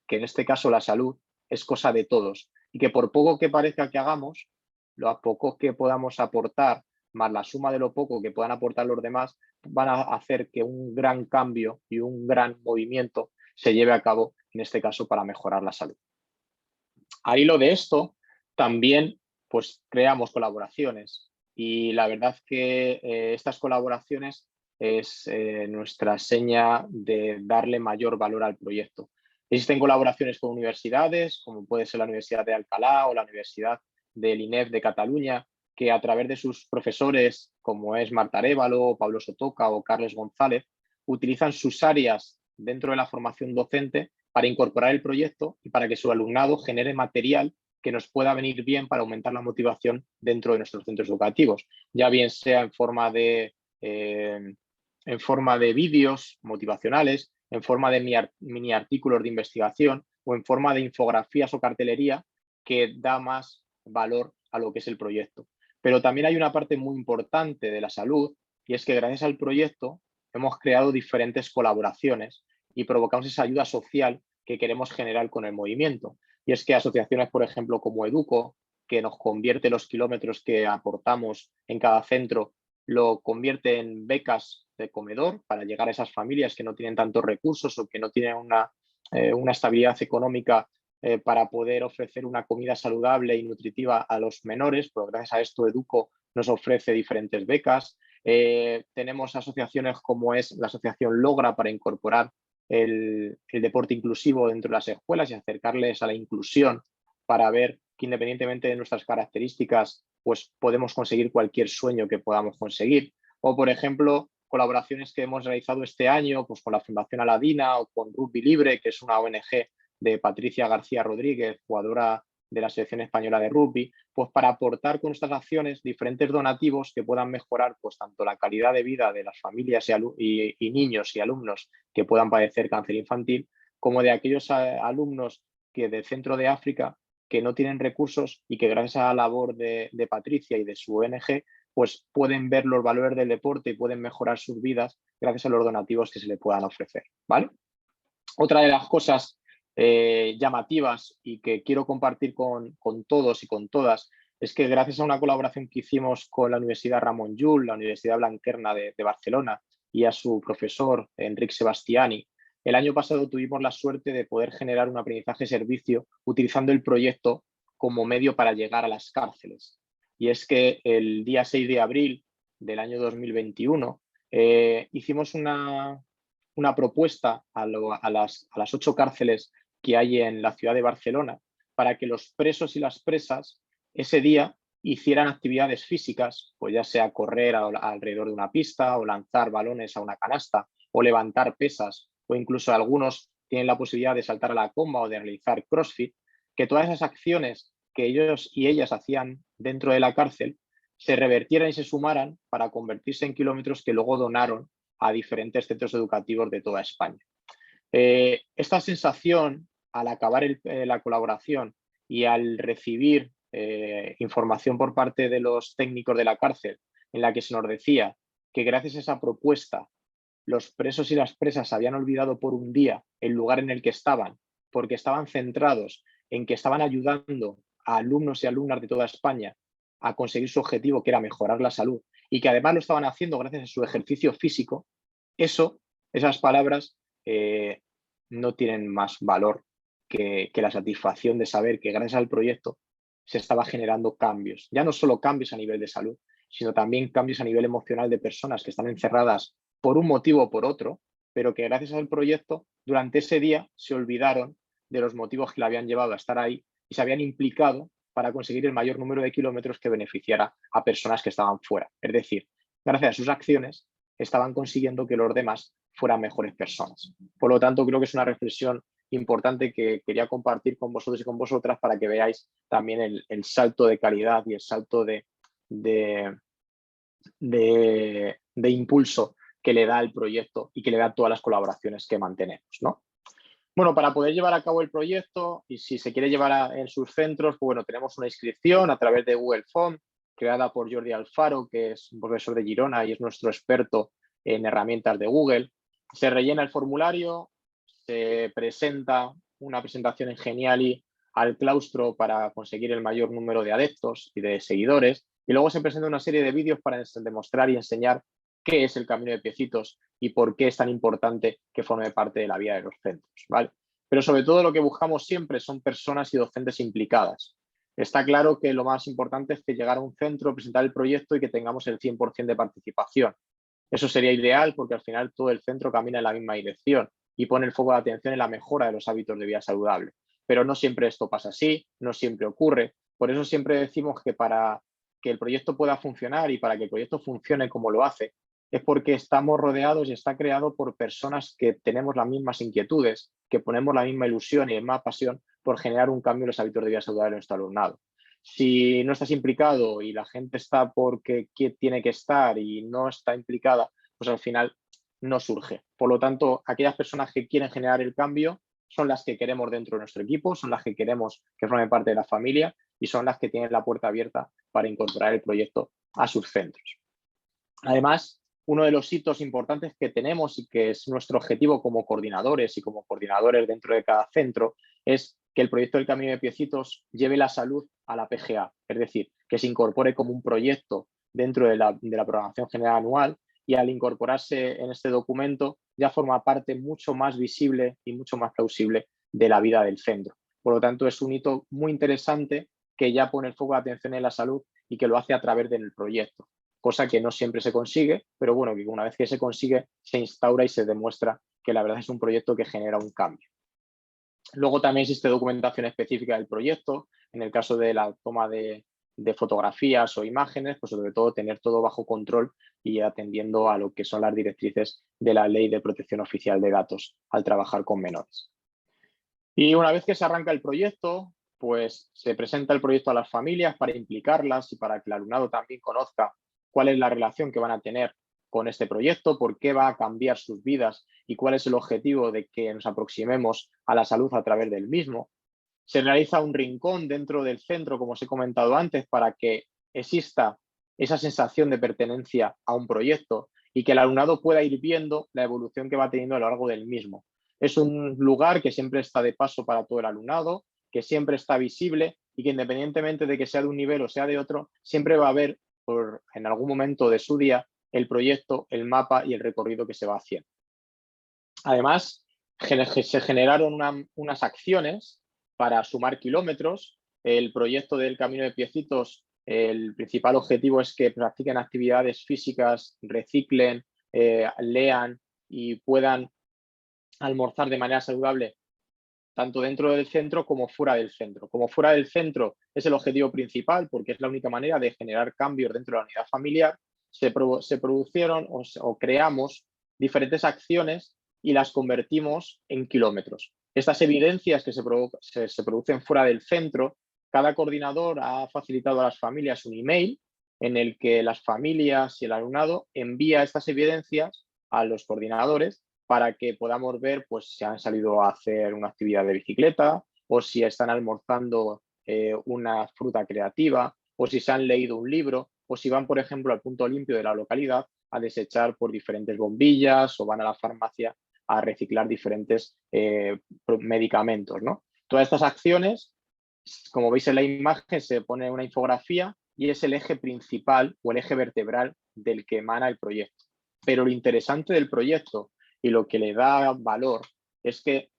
que en este caso la salud es cosa de todos y que por poco que parezca que hagamos, lo poco que podamos aportar más la suma de lo poco que puedan aportar los demás van a hacer que un gran cambio y un gran movimiento se lleve a cabo, en este caso, para mejorar la salud. Al hilo de esto, también pues, creamos colaboraciones y la verdad que estas colaboraciones es nuestra seña de darle mayor valor al proyecto. Existen colaboraciones con universidades, como puede ser la Universidad de Alcalá o la Universidad del INEF de Cataluña, que a través de sus profesores, como es Marta Arévalo, Pablo Sotoca o Carles González, utilizan sus áreas dentro de la formación docente para incorporar el proyecto y para que su alumnado genere material que nos pueda venir bien para aumentar la motivación dentro de nuestros centros educativos, ya bien sea en forma de vídeos motivacionales, en forma de mini artículos de investigación o en forma de infografías o cartelería que da más valor a lo que es el proyecto. Pero también hay una parte muy importante de la salud y es que gracias al proyecto hemos creado diferentes colaboraciones y provocamos esa ayuda social que queremos generar con el movimiento. Y es que asociaciones, por ejemplo, como Educo, que nos convierte los kilómetros que aportamos en cada centro, lo convierte en becas de comedor para llegar a esas familias que no tienen tantos recursos o que no tienen una estabilidad económica para poder ofrecer una comida saludable y nutritiva a los menores, pues gracias a esto Educo nos ofrece diferentes becas. Tenemos asociaciones como es la asociación Logra para incorporar el deporte inclusivo dentro de las escuelas y acercarles a la inclusión para ver que independientemente de nuestras características, pues podemos conseguir cualquier sueño que podamos conseguir. O, por ejemplo, colaboraciones que hemos realizado este año pues, con la Fundación Aladina o con Rugby Libre, que es una ONG de Patricia García Rodríguez, jugadora de la selección española de rugby, pues para aportar con nuestras acciones diferentes donativos que puedan mejorar pues tanto la calidad de vida de las familias y niños y alumnos que puedan padecer cáncer infantil, como de aquellos alumnos que del centro de África que no tienen recursos y que gracias a la labor de Patricia y de su ONG pues pueden ver los valores del deporte y pueden mejorar sus vidas gracias a los donativos que se le puedan ofrecer, ¿vale? Otra de las cosas llamativas y que quiero compartir con todos y con todas es que gracias a una colaboración que hicimos con la Universidad Ramon Llull, la Universidad Blanquerna de Barcelona y a su profesor Enric Sebastiani, el año pasado tuvimos la suerte de poder generar un aprendizaje-servicio utilizando el proyecto como medio para llegar a las cárceles. Y es que el día 6 de abril del año 2021 hicimos una propuesta a las 8 cárceles que hay en la ciudad de Barcelona para que los presos y las presas ese día hicieran actividades físicas, pues ya sea correr alrededor de una pista o lanzar balones a una canasta o levantar pesas o incluso algunos tienen la posibilidad de saltar a la comba o de realizar CrossFit, que todas esas acciones que ellos y ellas hacían dentro de la cárcel se revertieran y se sumaran para convertirse en kilómetros que luego donaron a diferentes centros educativos de toda España. Esta sensación, al acabar la colaboración y al recibir información por parte de los técnicos de la cárcel, en la que se nos decía que gracias a esa propuesta los presos y las presas habían olvidado por un día el lugar en el que estaban, porque estaban centrados en que estaban ayudando a alumnos y alumnas de toda España a conseguir su objetivo, que era mejorar la salud, y que además lo estaban haciendo gracias a su ejercicio físico, esas palabras no tienen más valor que la satisfacción de saber que gracias al proyecto se estaba generando cambios. Ya no solo cambios a nivel de salud, sino también cambios a nivel emocional de personas que están encerradas por un motivo o por otro, pero que gracias al proyecto durante ese día se olvidaron de los motivos que le habían llevado a estar ahí y se habían implicado para conseguir el mayor número de kilómetros que beneficiara a personas que estaban fuera. Es decir, gracias a sus acciones estaban consiguiendo que los demás fueran mejores personas. Por lo tanto, creo que es una reflexión importante que quería compartir con vosotros y con vosotras para que veáis también el salto de calidad y el salto de impulso que le da el proyecto y que le da todas las colaboraciones que mantenemos, ¿no? Bueno, para poder llevar a cabo el proyecto y si se quiere llevar en sus centros, pues bueno, tenemos una inscripción a través de Google Form creada por Jordi Alfaro, que es un profesor de Girona y es nuestro experto en herramientas de Google. Se rellena el formulario, se presenta una presentación en Geniali al claustro para conseguir el mayor número de adeptos y de seguidores, y luego se presenta una serie de vídeos para demostrar y enseñar qué es el Camino de Piecitos y por qué es tan importante que forme parte de la vida de los centros, ¿vale? Pero sobre todo lo que buscamos siempre son personas y docentes implicadas. Está claro que lo más importante es que llegar a un centro, presentar el proyecto y que tengamos el 100% de participación. Eso sería ideal porque al final todo el centro camina en la misma dirección y pone el foco de atención en la mejora de los hábitos de vida saludable. Pero no siempre esto pasa así, no siempre ocurre. Por eso siempre decimos que para que el proyecto pueda funcionar y para que el proyecto funcione como lo hace, es porque estamos rodeados y está creado por personas que tenemos las mismas inquietudes, que ponemos la misma ilusión y la misma pasión por generar un cambio en los hábitos de vida saludable de nuestro alumnado. Si no estás implicado y la gente está porque tiene que estar y no está implicada, pues al final no surge. Por lo tanto, aquellas personas que quieren generar el cambio son las que queremos dentro de nuestro equipo, son las que queremos que formen parte de la familia y son las que tienen la puerta abierta para incorporar el proyecto a sus centros. Además, uno de los hitos importantes que tenemos y que es nuestro objetivo como coordinadores y como coordinadores dentro de cada centro es que el proyecto del Camino de Piecitos lleve la salud a la PGA, es decir, que se incorpore como un proyecto dentro de la programación general anual y al incorporarse en este documento ya forma parte mucho más visible y mucho más plausible de la vida del centro. Por lo tanto, es un hito muy interesante que ya pone el foco de atención en la salud y que lo hace a través del proyecto, cosa que no siempre se consigue, pero bueno, que una vez que se consigue, se instaura y se demuestra que la verdad es un proyecto que genera un cambio. Luego también existe documentación específica del proyecto, en el caso de la toma de fotografías o imágenes, pues sobre todo tener todo bajo control y atendiendo a lo que son las directrices de la Ley de Protección Oficial de Datos al trabajar con menores. Y una vez que se arranca el proyecto, pues se presenta el proyecto a las familias para implicarlas y para que el alumnado también conozca cuál es la relación que van a tener con este proyecto, por qué va a cambiar sus vidas y cuál es el objetivo de que nos aproximemos a la salud a través del mismo. Se realiza un rincón dentro del centro, como os he comentado antes, para que exista esa sensación de pertenencia a un proyecto y que el alumnado pueda ir viendo la evolución que va teniendo a lo largo del mismo. Es un lugar que siempre está de paso para todo el alumnado, que siempre está visible y que independientemente de que sea de un nivel o sea de otro, siempre va a haber en algún momento de su día el proyecto, el mapa y el recorrido que se va haciendo. Además, se generaron unas acciones para sumar kilómetros. El proyecto del Camino de Piecitos, el principal objetivo es que practiquen actividades físicas, reciclen, lean y puedan almorzar de manera saludable tanto dentro del centro como fuera del centro. Como fuera del centro es el objetivo principal porque es la única manera de generar cambios dentro de la unidad familiar. Se producieron o creamos diferentes acciones y las convertimos en kilómetros. Estas evidencias que se producen fuera del centro, cada coordinador ha facilitado a las familias un email en el que las familias y el alumnado envía estas evidencias a los coordinadores para que podamos ver pues, si han salido a hacer una actividad de bicicleta o si están almorzando una fruta creativa o si se han leído un libro o si van, por ejemplo, al punto limpio de la localidad a desechar por diferentes bombillas o van a la farmacia a reciclar diferentes medicamentos, ¿no? Todas estas acciones, como veis en la imagen, se pone una infografía y es el eje principal o el eje vertebral del que emana el proyecto. Pero lo interesante del proyecto y lo que le da valor es que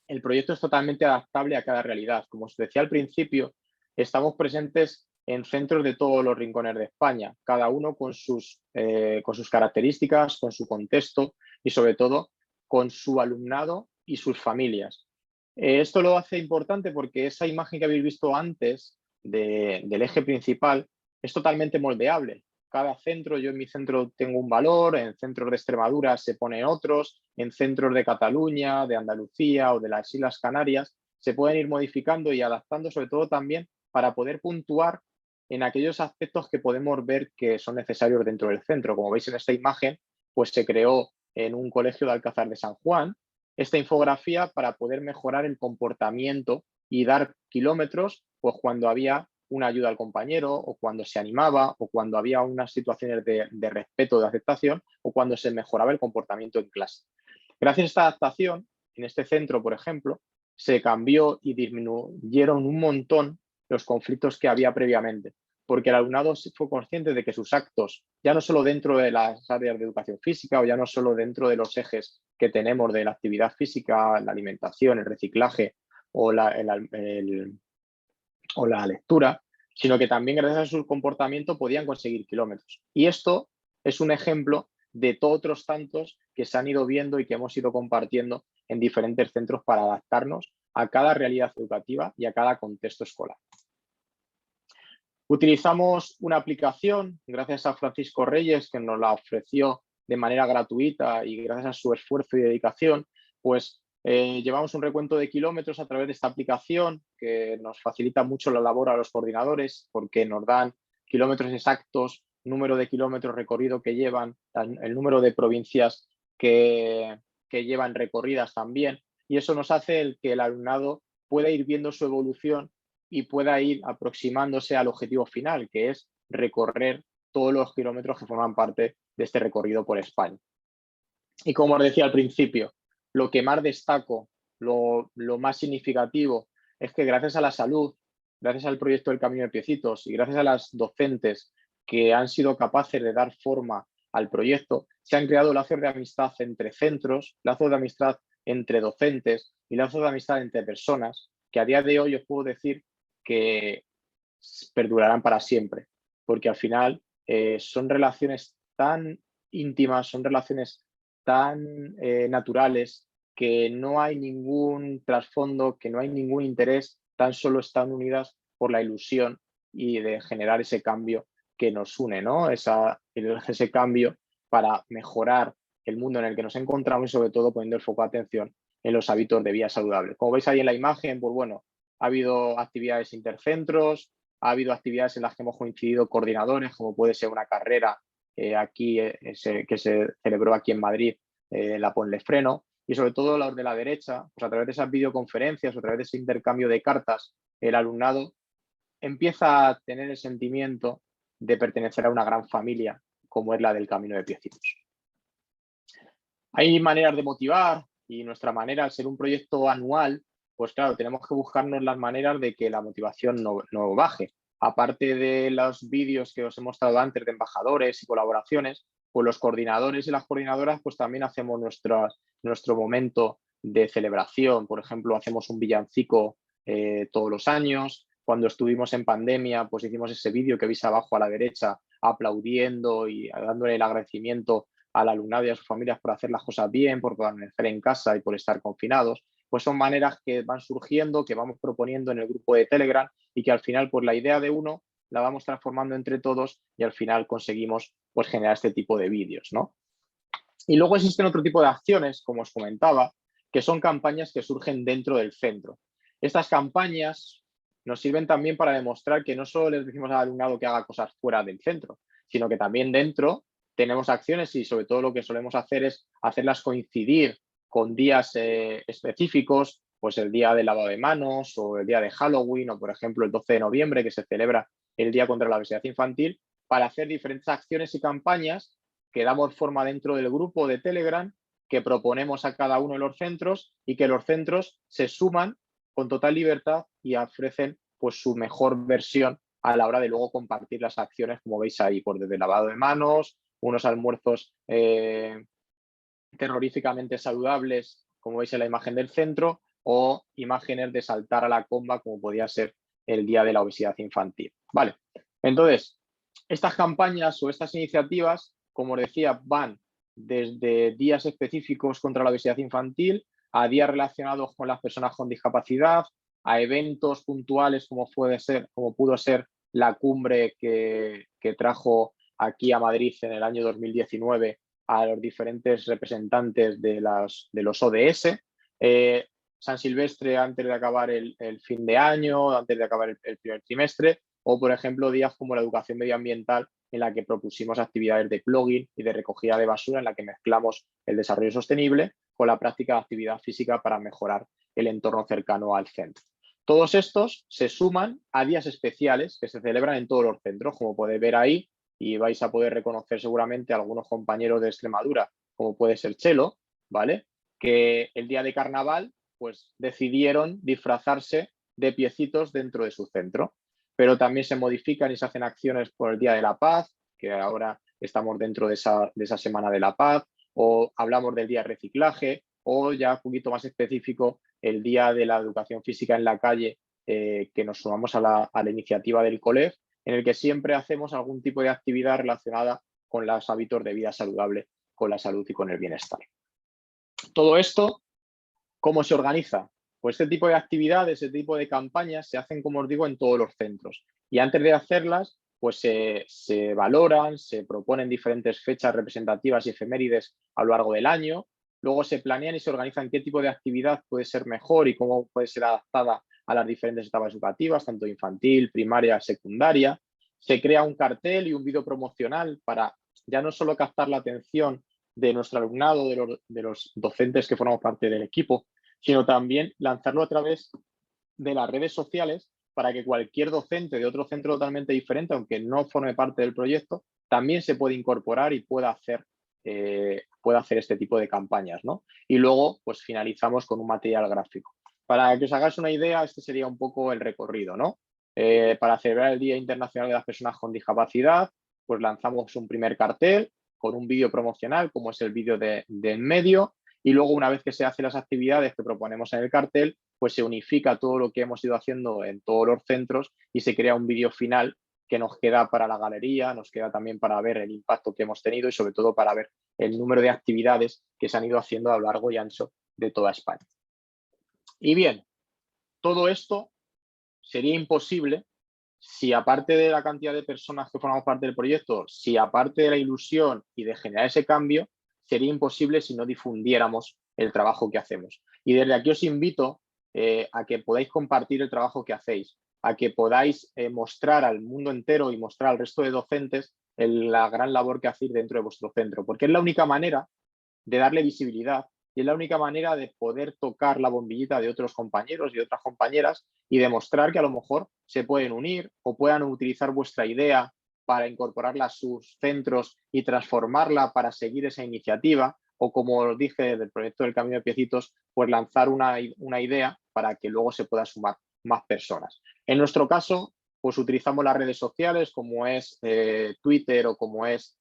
el proyecto es totalmente adaptable a cada realidad. Como os decía al principio, estamos presentes en centros de todos los rincones de España, cada uno con sus características, con su contexto y sobre todo con su alumnado y sus familias. Esto lo hace importante porque esa imagen que habéis visto antes del eje principal es totalmente moldeable. Cada centro, yo en mi centro tengo un valor, en centros de Extremadura se ponen otros, en centros de Cataluña, de Andalucía o de las Islas Canarias se pueden ir modificando y adaptando, sobre todo también para poder puntuar en aquellos aspectos que podemos ver que son necesarios dentro del centro. Como veis en esta imagen, pues se creó en un colegio de Alcázar de San Juan esta infografía para poder mejorar el comportamiento y dar kilómetros pues cuando había una ayuda al compañero, o cuando se animaba, o cuando había unas situaciones de respeto, de aceptación, o cuando se mejoraba el comportamiento en clase. Gracias a esta adaptación, en este centro, por ejemplo, se cambió y disminuyeron un montón los conflictos que había previamente, porque el alumnado fue consciente de que sus actos, ya no solo dentro de las áreas de educación física o ya no solo dentro de los ejes que tenemos de la actividad física, la alimentación, el reciclaje o la lectura, sino que también gracias a su comportamiento podían conseguir kilómetros. Y esto es un ejemplo de todos otros tantos que se han ido viendo y que hemos ido compartiendo en diferentes centros para adaptarnos a cada realidad educativa y a cada contexto escolar. Utilizamos una aplicación, gracias a Francisco Reyes, que nos la ofreció de manera gratuita y gracias a su esfuerzo y dedicación, pues llevamos un recuento de kilómetros a través de esta aplicación que nos facilita mucho la labor a los coordinadores porque nos dan kilómetros exactos, número de kilómetros recorrido que llevan, el número de provincias que llevan recorridas también, y eso nos hace que el alumnado pueda ir viendo su evolución y pueda ir aproximándose al objetivo final, que es recorrer todos los kilómetros que forman parte de este recorrido por España. Y como os decía al principio, lo que más destaco, lo más significativo, es que gracias a la salud, gracias al proyecto del Camino de Piecitos y gracias a las docentes que han sido capaces de dar forma al proyecto, se han creado lazos de amistad entre centros, lazos de amistad entre docentes y lazos de amistad entre personas, que a día de hoy os puedo decir que perdurarán para siempre, porque al final son relaciones tan íntimas, son relaciones tan naturales, que no hay ningún trasfondo, que no hay ningún interés, tan solo están unidas por la ilusión y de generar ese cambio que nos une, ¿no? Ese cambio para mejorar el mundo en el que nos encontramos y sobre todo poniendo el foco de atención en los hábitos de vida saludables. Como veis ahí en la imagen, pues bueno, ha habido actividades intercentros, ha habido actividades en las que hemos coincidido coordinadores, como puede ser una carrera aquí que se celebró aquí en Madrid, la Ponle Freno, y sobre todo los de la derecha, pues a través de esas videoconferencias, a través de ese intercambio de cartas, el alumnado empieza a tener el sentimiento de pertenecer a una gran familia, como es la del Camino de Piecitos. Hay maneras de motivar y nuestra manera, al ser un proyecto anual, pues claro, tenemos que buscarnos las maneras de que la motivación no baje. Aparte de los vídeos que os he mostrado antes de embajadores y colaboraciones, pues los coordinadores y las coordinadoras pues también hacemos nuestro momento de celebración. Por ejemplo, hacemos un villancico todos los años. Cuando estuvimos en pandemia, pues hicimos ese vídeo que veis abajo a la derecha, aplaudiendo y dándole el agradecimiento al alumnado y a sus familias por hacer las cosas bien, por permanecer en casa y por estar confinados. Pues son maneras que van surgiendo, que vamos proponiendo en el grupo de Telegram y que al final, pues la idea de uno la vamos transformando entre todos y al final conseguimos pues generar este tipo de vídeos, ¿no? Y luego existen otro tipo de acciones, como os comentaba, que son campañas que surgen dentro del centro. Estas campañas nos sirven también para demostrar que no solo les decimos al alumnado que haga cosas fuera del centro, sino que también dentro tenemos acciones y sobre todo lo que solemos hacer es hacerlas coincidir con días específicos, pues el día del lavado de manos o el día de Halloween o por ejemplo el 12 de noviembre que se celebra el Día contra la Obesidad Infantil, para hacer diferentes acciones y campañas que damos forma dentro del grupo de Telegram, que proponemos a cada uno de los centros y que los centros se suman con total libertad y ofrecen pues su mejor versión a la hora de luego compartir las acciones, como veis ahí, por desde lavado de manos, unos almuerzos terroríficamente saludables, como veis en la imagen del centro, o imágenes de saltar a la comba, como podía ser el Día de la Obesidad Infantil. Vale, entonces, estas campañas o estas iniciativas, como os decía, van desde días específicos contra la obesidad infantil a días relacionados con las personas con discapacidad, a eventos puntuales como pudo ser la cumbre que trajo aquí a Madrid en el año 2019 a los diferentes representantes de los ODS, San Silvestre antes de acabar el fin de año, antes de acabar el primer trimestre, o por ejemplo días como la educación medioambiental, en la que propusimos actividades de plugin y de recogida de basura, en la que mezclamos el desarrollo sostenible con la práctica de actividad física para mejorar el entorno cercano al centro. Todos estos se suman a días especiales que se celebran en todos los centros, como podéis ver ahí, y vais a poder reconocer seguramente a algunos compañeros de Extremadura, como puede ser Chelo, ¿vale? Que el día de carnaval, pues decidieron disfrazarse de piecitos dentro de su centro. Pero también se modifican y se hacen acciones por el Día de la Paz, que ahora estamos dentro de esa Semana de la Paz, o hablamos del Día de Reciclaje, o ya un poquito más específico, el Día de la Educación Física en la Calle, que nos sumamos a la iniciativa del COLEF, en el que siempre hacemos algún tipo de actividad relacionada con los hábitos de vida saludable, con la salud y con el bienestar. Todo esto, ¿cómo se organiza? Pues este tipo de actividades, este tipo de campañas se hacen, como os digo, en todos los centros. Y antes de hacerlas, pues se valoran, se proponen diferentes fechas representativas y efemérides a lo largo del año. Luego se planean y se organizan qué tipo de actividad puede ser mejor y cómo puede ser adaptada a las diferentes etapas educativas, tanto infantil, primaria, secundaria. Se crea un cartel y un vídeo promocional para ya no solo captar la atención de nuestro alumnado, de los docentes que formamos parte del equipo, sino también lanzarlo a través de las redes sociales para que cualquier docente de otro centro totalmente diferente, aunque no forme parte del proyecto, también se pueda incorporar y pueda hacer este tipo de campañas, ¿no? Y luego, pues finalizamos con un material gráfico. Para que os hagáis una idea, este sería un poco el recorrido, ¿no? Para celebrar el Día Internacional de las Personas con Discapacidad, pues lanzamos un primer cartel con un vídeo promocional, como es el vídeo de en medio, y luego una vez que se hacen las actividades que proponemos en el cartel, pues se unifica todo lo que hemos ido haciendo en todos los centros y se crea un vídeo final que nos queda para la galería, nos queda también para ver el impacto que hemos tenido y sobre todo para ver el número de actividades que se han ido haciendo a lo largo y ancho de toda España. Y bien, todo esto sería imposible si aparte de la cantidad de personas que formamos parte del proyecto, si aparte de la ilusión y de generar ese cambio, sería imposible si no difundiéramos el trabajo que hacemos. Y desde aquí os invito a que podáis compartir el trabajo que hacéis, a que podáis mostrar al mundo entero y mostrar al resto de docentes la gran labor que hacéis dentro de vuestro centro, porque es la única manera de darle visibilidad y es la única manera de poder tocar la bombillita de otros compañeros y de otras compañeras y demostrar que a lo mejor se pueden unir o puedan utilizar vuestra idea para incorporarla a sus centros y transformarla para seguir esa iniciativa, o como os dije del proyecto del Camino de Piecitos, pues lanzar una idea para que luego se pueda sumar más personas. En nuestro caso, pues utilizamos las redes sociales como es Twitter o como es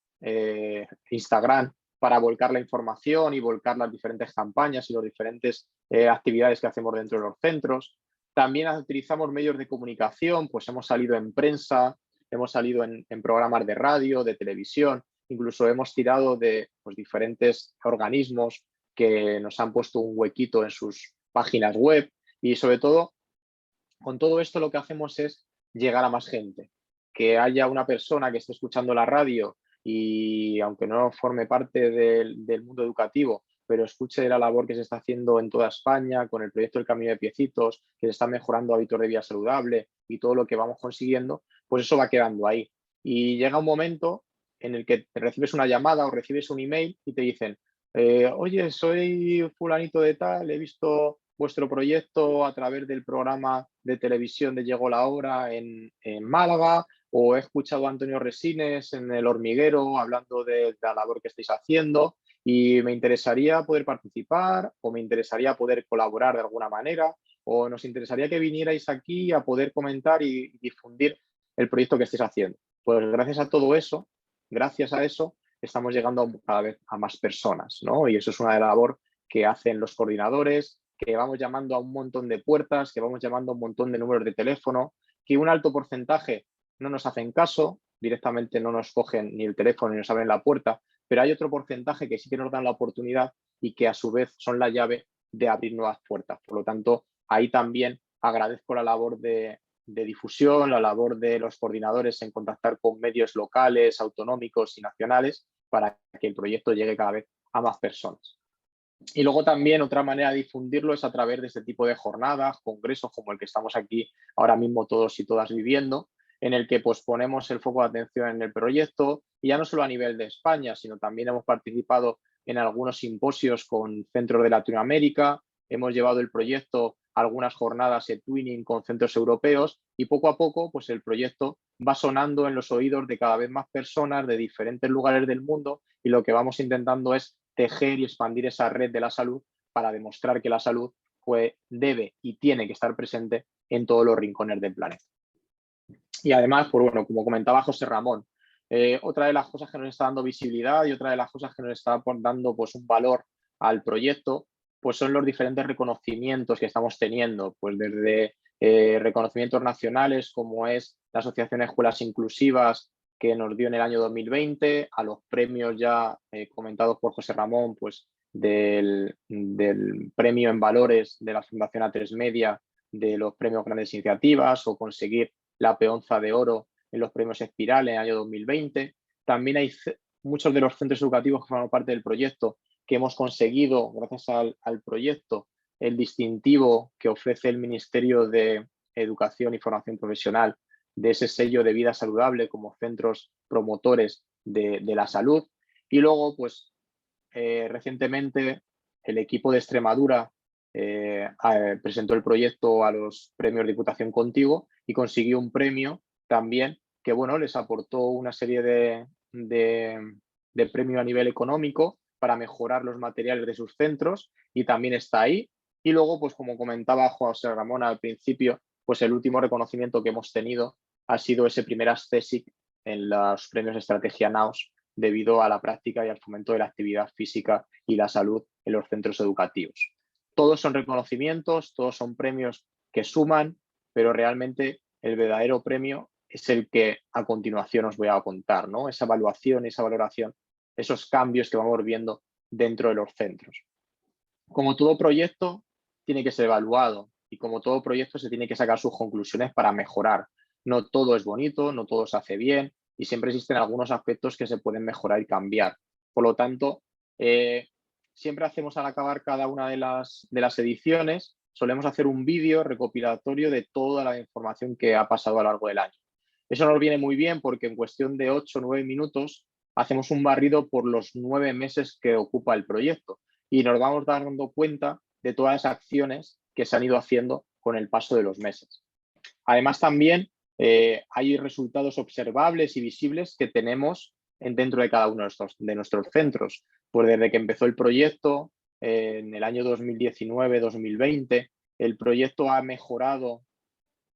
Instagram, para volcar la información y volcar las diferentes campañas y las diferentes actividades que hacemos dentro de los centros. También utilizamos medios de comunicación, pues hemos salido en prensa, hemos salido en programas de radio, de televisión, incluso hemos tirado de pues, diferentes organismos que nos han puesto un huequito en sus páginas web y sobre todo, con todo esto lo que hacemos es llegar a más gente, que haya una persona que esté escuchando la radio y aunque no forme parte del mundo educativo, pero escuche la labor que se está haciendo en toda España con el proyecto del Camino de Piecitos, que se está mejorando hábitos de vida saludable y todo lo que vamos consiguiendo, pues eso va quedando ahí. Y llega un momento en el que recibes una llamada o recibes un email y te dicen, oye, soy fulanito de tal, he visto vuestro proyecto a través del programa de televisión de Llegó la Hora en Málaga, o he escuchado a Antonio Resines en El Hormiguero hablando de la labor que estáis haciendo y me interesaría poder participar o me interesaría poder colaborar de alguna manera o nos interesaría que vinierais aquí a poder comentar y difundir el proyecto que estáis haciendo. Pues gracias a todo eso, gracias a eso, estamos llegando cada vez a más personas, ¿no? Y eso es una labor que hacen los coordinadores, que vamos llamando a un montón de puertas, que vamos llamando a un montón de números de teléfono, que un alto porcentaje no nos hacen caso, directamente no nos cogen ni el teléfono ni nos abren la puerta, pero hay otro porcentaje que sí que nos dan la oportunidad y que a su vez son la llave de abrir nuevas puertas. Por lo tanto, ahí también agradezco la labor de difusión, la labor de los coordinadores en contactar con medios locales, autonómicos y nacionales para que el proyecto llegue cada vez a más personas. Y luego también otra manera de difundirlo es a través de este tipo de jornadas, congresos como el que estamos aquí ahora mismo todos y todas viviendo, en el que pues ponemos el foco de atención en el proyecto y ya no solo a nivel de España, sino también hemos participado en algunos simposios con centros de Latinoamérica, hemos llevado el proyecto algunas jornadas de twinning con centros europeos y poco a poco pues el proyecto va sonando en los oídos de cada vez más personas de diferentes lugares del mundo y lo que vamos intentando es tejer y expandir esa red de la salud para demostrar que la salud pues, debe y tiene que estar presente en todos los rincones del planeta. Y además, pues bueno, como comentaba José Ramón, otra de las cosas que nos está dando visibilidad y otra de las cosas que nos está dando pues, un valor al proyecto, pues son los diferentes reconocimientos que estamos teniendo, pues desde reconocimientos nacionales como es la Asociación de Escuelas Inclusivas que nos dio en el año 2020, a los premios ya comentados por José Ramón, pues del premio en valores de la Fundación A3 Media, de los premios Grandes Iniciativas o conseguir la peonza de oro en los premios Espiral en el año 2020. También hay muchos de los centros educativos que forman parte del proyecto que hemos conseguido, gracias al proyecto, el distintivo que ofrece el Ministerio de Educación y Formación Profesional de ese sello de vida saludable como centros promotores de la salud. Y luego, pues, recientemente el equipo de Extremadura presentó el proyecto a los premios Diputación Contigo y consiguió un premio también que, bueno, les aportó una serie de premio a nivel económico para mejorar los materiales de sus centros y también está ahí. Y luego, pues como comentaba José Ramón al principio, pues el último reconocimiento que hemos tenido ha sido ese primer ASCESIC en los premios Estrategia NAOS debido a la práctica y al fomento de la actividad física y la salud en los centros educativos. Todos son reconocimientos, todos son premios que suman, pero realmente el verdadero premio es el que a continuación os voy a contar, ¿no? Esa evaluación, esa valoración, esos cambios que vamos viendo dentro de los centros. Como todo proyecto, tiene que ser evaluado y como todo proyecto se tiene que sacar sus conclusiones para mejorar. No todo es bonito, no todo se hace bien y siempre existen algunos aspectos que se pueden mejorar y cambiar. Por lo tanto, siempre hacemos al acabar cada una de las ediciones, solemos hacer un vídeo recopilatorio de toda la información que ha pasado a lo largo del año. Eso nos viene muy bien porque en cuestión de 8 o 9 minutos hacemos un barrido por los 9 meses que ocupa el proyecto y nos vamos dando cuenta de todas las acciones que se han ido haciendo con el paso de los meses. Además, también hay resultados observables y visibles que tenemos dentro de cada uno de nuestros centros. Pues desde que empezó el proyecto, en el año 2019-2020, el proyecto ha mejorado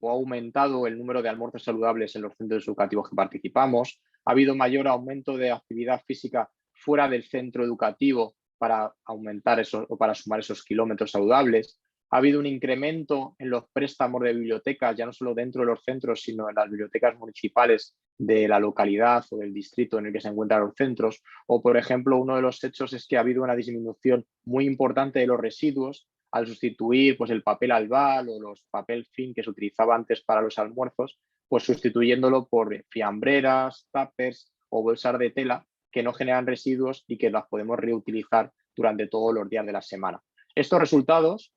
o ha aumentado el número de almuerzos saludables en los centros educativos que participamos. Ha habido mayor aumento de actividad física fuera del centro educativo para aumentar eso o para sumar esos kilómetros saludables. Ha habido un incremento en los préstamos de bibliotecas, ya no solo dentro de los centros, sino en las bibliotecas municipales de la localidad o del distrito en el que se encuentran los centros. O, por ejemplo, uno de los hechos es que ha habido una disminución muy importante de los residuos al sustituir pues, el papel albal o los papel film que se utilizaba antes para los almuerzos, pues sustituyéndolo por fiambreras, tuppers o bolsas de tela que no generan residuos y que las podemos reutilizar durante todos los días de la semana. Estos resultados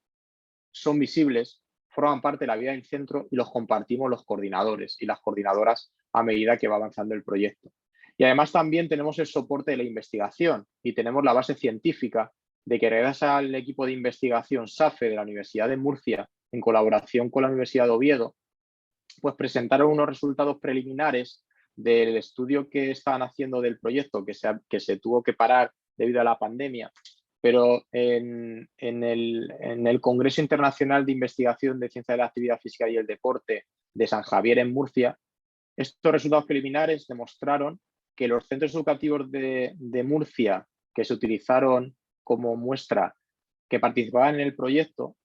son visibles, forman parte de la vida del centro y los compartimos los coordinadores y las coordinadoras a medida que va avanzando el proyecto. Y además también tenemos el soporte de la investigación y tenemos la base científica de que gracias al equipo de investigación SAFE de la Universidad de Murcia, en colaboración con la Universidad de Oviedo, pues presentaron unos resultados preliminares del estudio que estaban haciendo del proyecto, que se tuvo que parar debido a la pandemia, pero en el Congreso Internacional de Investigación de Ciencia de la Actividad Física y el Deporte de San Javier en Murcia, estos resultados preliminares demostraron que los centros educativos de Murcia que se utilizaron como muestra que participaban en el proyecto,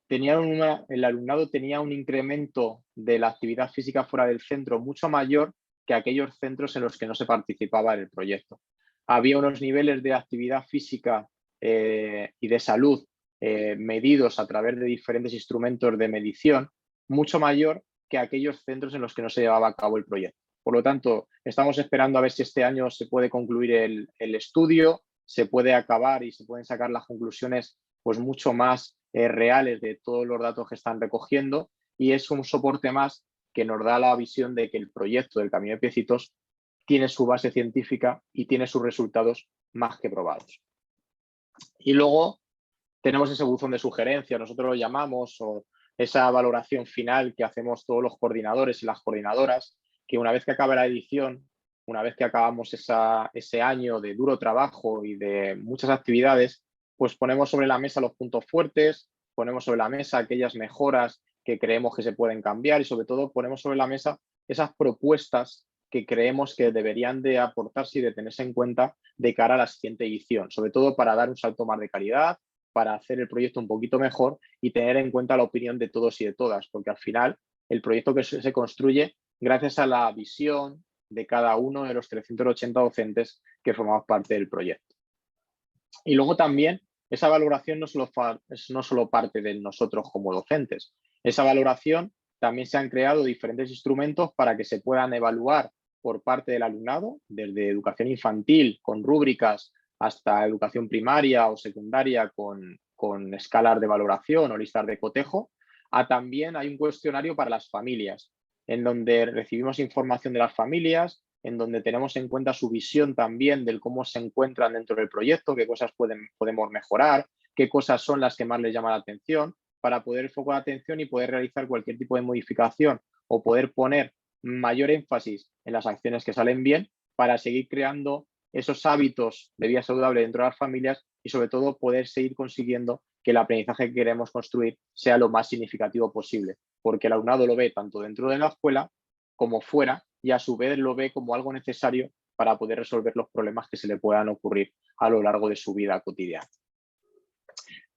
el alumnado tenía un incremento de la actividad física fuera del centro mucho mayor que aquellos centros en los que no se participaba en el proyecto. Había unos niveles de actividad física y de salud medidos a través de diferentes instrumentos de medición mucho mayor que aquellos centros en los que no se llevaba a cabo el proyecto. Por lo tanto, estamos esperando a ver si este año se puede concluir el estudio, se puede acabar y se pueden sacar las conclusiones pues mucho más reales de todos los datos que están recogiendo y es un soporte más que nos da la visión de que el proyecto del Camino de Piecitos tiene su base científica y tiene sus resultados más que probados. Y luego, Tenemos ese buzón de sugerencias, nosotros lo llamamos, o esa valoración final que hacemos todos los coordinadores y las coordinadoras, que una vez que acabe la edición, una vez que acabamos ese año de duro trabajo y de muchas actividades, pues ponemos sobre la mesa los puntos fuertes, ponemos sobre la mesa aquellas mejoras que creemos que se pueden cambiar y sobre todo ponemos sobre la mesa esas propuestas que creemos que deberían de aportarse y de tenerse en cuenta de cara a la siguiente edición, sobre todo para dar un salto más de calidad, para hacer el proyecto un poquito mejor y tener en cuenta la opinión de todos y de todas, porque al final el proyecto que se construye gracias a la visión de cada uno de los 380 docentes que formamos parte del proyecto. Y luego también esa valoración no solo parte de nosotros como docentes. Esa valoración también se han creado diferentes instrumentos para que se puedan evaluar por parte del alumnado, desde educación infantil con rúbricas hasta educación primaria o secundaria con escalas de valoración o listas de cotejo, a también hay un cuestionario para las familias, en donde recibimos información de las familias, en donde tenemos en cuenta su visión también del cómo se encuentran dentro del proyecto, qué cosas podemos mejorar, qué cosas son las que más les llaman la atención, para poder enfocar la atención y poder realizar cualquier tipo de modificación o poder poner mayor énfasis en las acciones que salen bien para seguir creando esos hábitos de vida saludable dentro de las familias y sobre todo poder seguir consiguiendo que el aprendizaje que queremos construir sea lo más significativo posible, porque el alumnado lo ve tanto dentro de la escuela como fuera y a su vez lo ve como algo necesario para poder resolver los problemas que se le puedan ocurrir a lo largo de su vida cotidiana.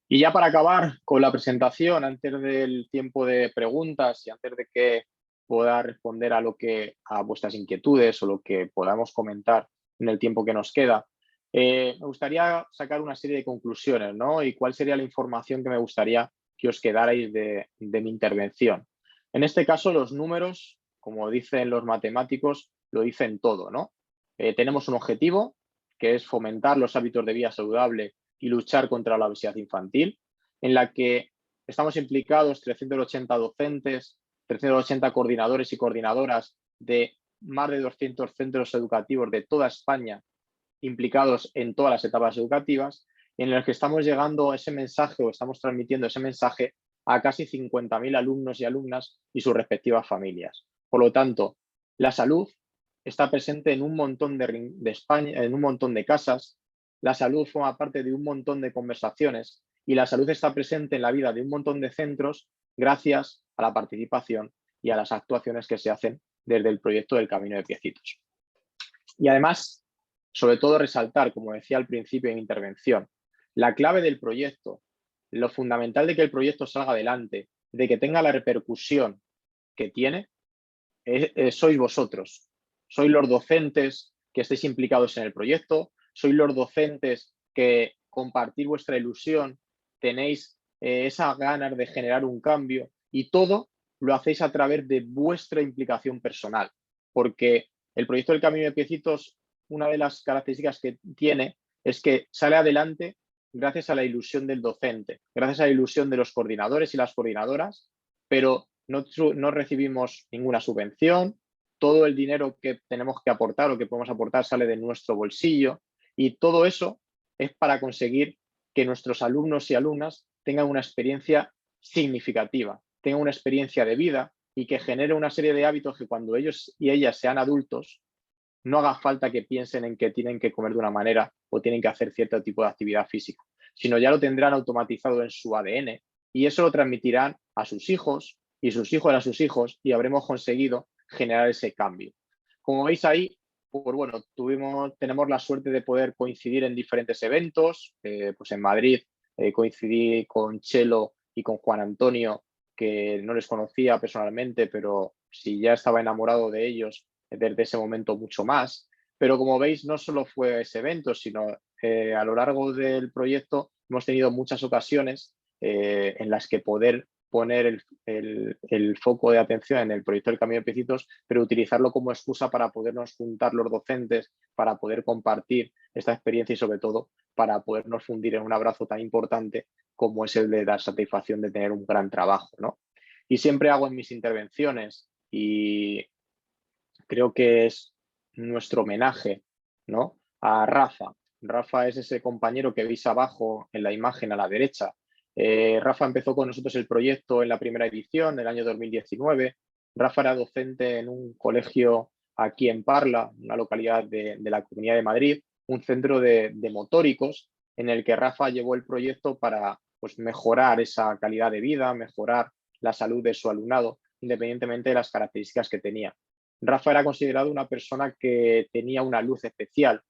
Y ya para acabar con la presentación, antes del tiempo de preguntas y antes de que pueda responder a vuestras inquietudes o lo que podamos comentar en el tiempo que nos queda, me gustaría sacar una serie de conclusiones, ¿no? Y cuál sería la información que me gustaría que os quedarais de mi intervención. En este caso, los números, como dicen los matemáticos, lo dicen todo, ¿no? Tenemos un objetivo, que es fomentar los hábitos de vida saludable y luchar contra la obesidad infantil, en la que estamos implicados 380 docentes, 380 coordinadores y coordinadoras de más de 200 centros educativos de toda España implicados en todas las etapas educativas, en las que estamos llegando ese mensaje o estamos transmitiendo ese mensaje a casi 50.000 alumnos y alumnas y sus respectivas familias. Por lo tanto, la salud está presente en un montón de España, en un montón de casas, la salud forma parte de un montón de conversaciones y la salud está presente en la vida de un montón de centros gracias a la participación y a las actuaciones que se hacen desde el proyecto del Camino de Piecitos. Y además, sobre todo resaltar, como decía al principio de mi intervención, la clave del proyecto, lo fundamental de que el proyecto salga adelante, de que tenga la repercusión que tiene, sois vosotros. Sois los docentes que estéis implicados en el proyecto, sois los docentes que compartir vuestra ilusión, tenéis esas ganas de generar un cambio y todo lo hacéis a través de vuestra implicación personal, porque el proyecto del Camino de Piecitos, una de las características que tiene es que sale adelante gracias a la ilusión del docente, gracias a la ilusión de los coordinadores y las coordinadoras, pero no recibimos ninguna subvención, todo el dinero que tenemos que aportar o que podemos aportar sale de nuestro bolsillo y todo eso es para conseguir que nuestros alumnos y alumnas tengan una experiencia significativa, tengan una experiencia de vida y que genere una serie de hábitos que cuando ellos y ellas sean adultos no haga falta que piensen en que tienen que comer de una manera o tienen que hacer cierto tipo de actividad física, sino ya lo tendrán automatizado en su ADN y eso lo transmitirán a sus hijos y sus hijos a sus hijos y habremos conseguido generar ese cambio. Como veis ahí, pues bueno, tenemos la suerte de poder coincidir en diferentes eventos, pues en Madrid coincidí con Chelo y con Juan Antonio, que no les conocía personalmente, pero si ya estaba enamorado de ellos, desde ese momento mucho más. Pero como veis, no solo fue ese evento, sino a lo largo del proyecto hemos tenido muchas ocasiones en las que poder poner el foco de atención en el proyecto del Camino de Piecitos, pero utilizarlo como excusa para podernos juntar los docentes, para poder compartir esta experiencia y sobre todo para podernos fundir en un abrazo tan importante como es el de la satisfacción de tener un gran trabajo, ¿no? Y siempre hago en mis intervenciones y creo que es nuestro homenaje, ¿no?, a Rafa. Rafa es ese compañero que veis abajo en la imagen a la derecha. Rafa empezó con nosotros el proyecto en la primera edición, en el año 2019. Rafa era docente en un colegio aquí en Parla, una localidad de la Comunidad de Madrid, un centro de motóricos en el que Rafa llevó el proyecto para pues, mejorar esa calidad de vida, mejorar la salud de su alumnado, independientemente de las características que tenía. Rafa era considerado una persona que tenía una luz especial,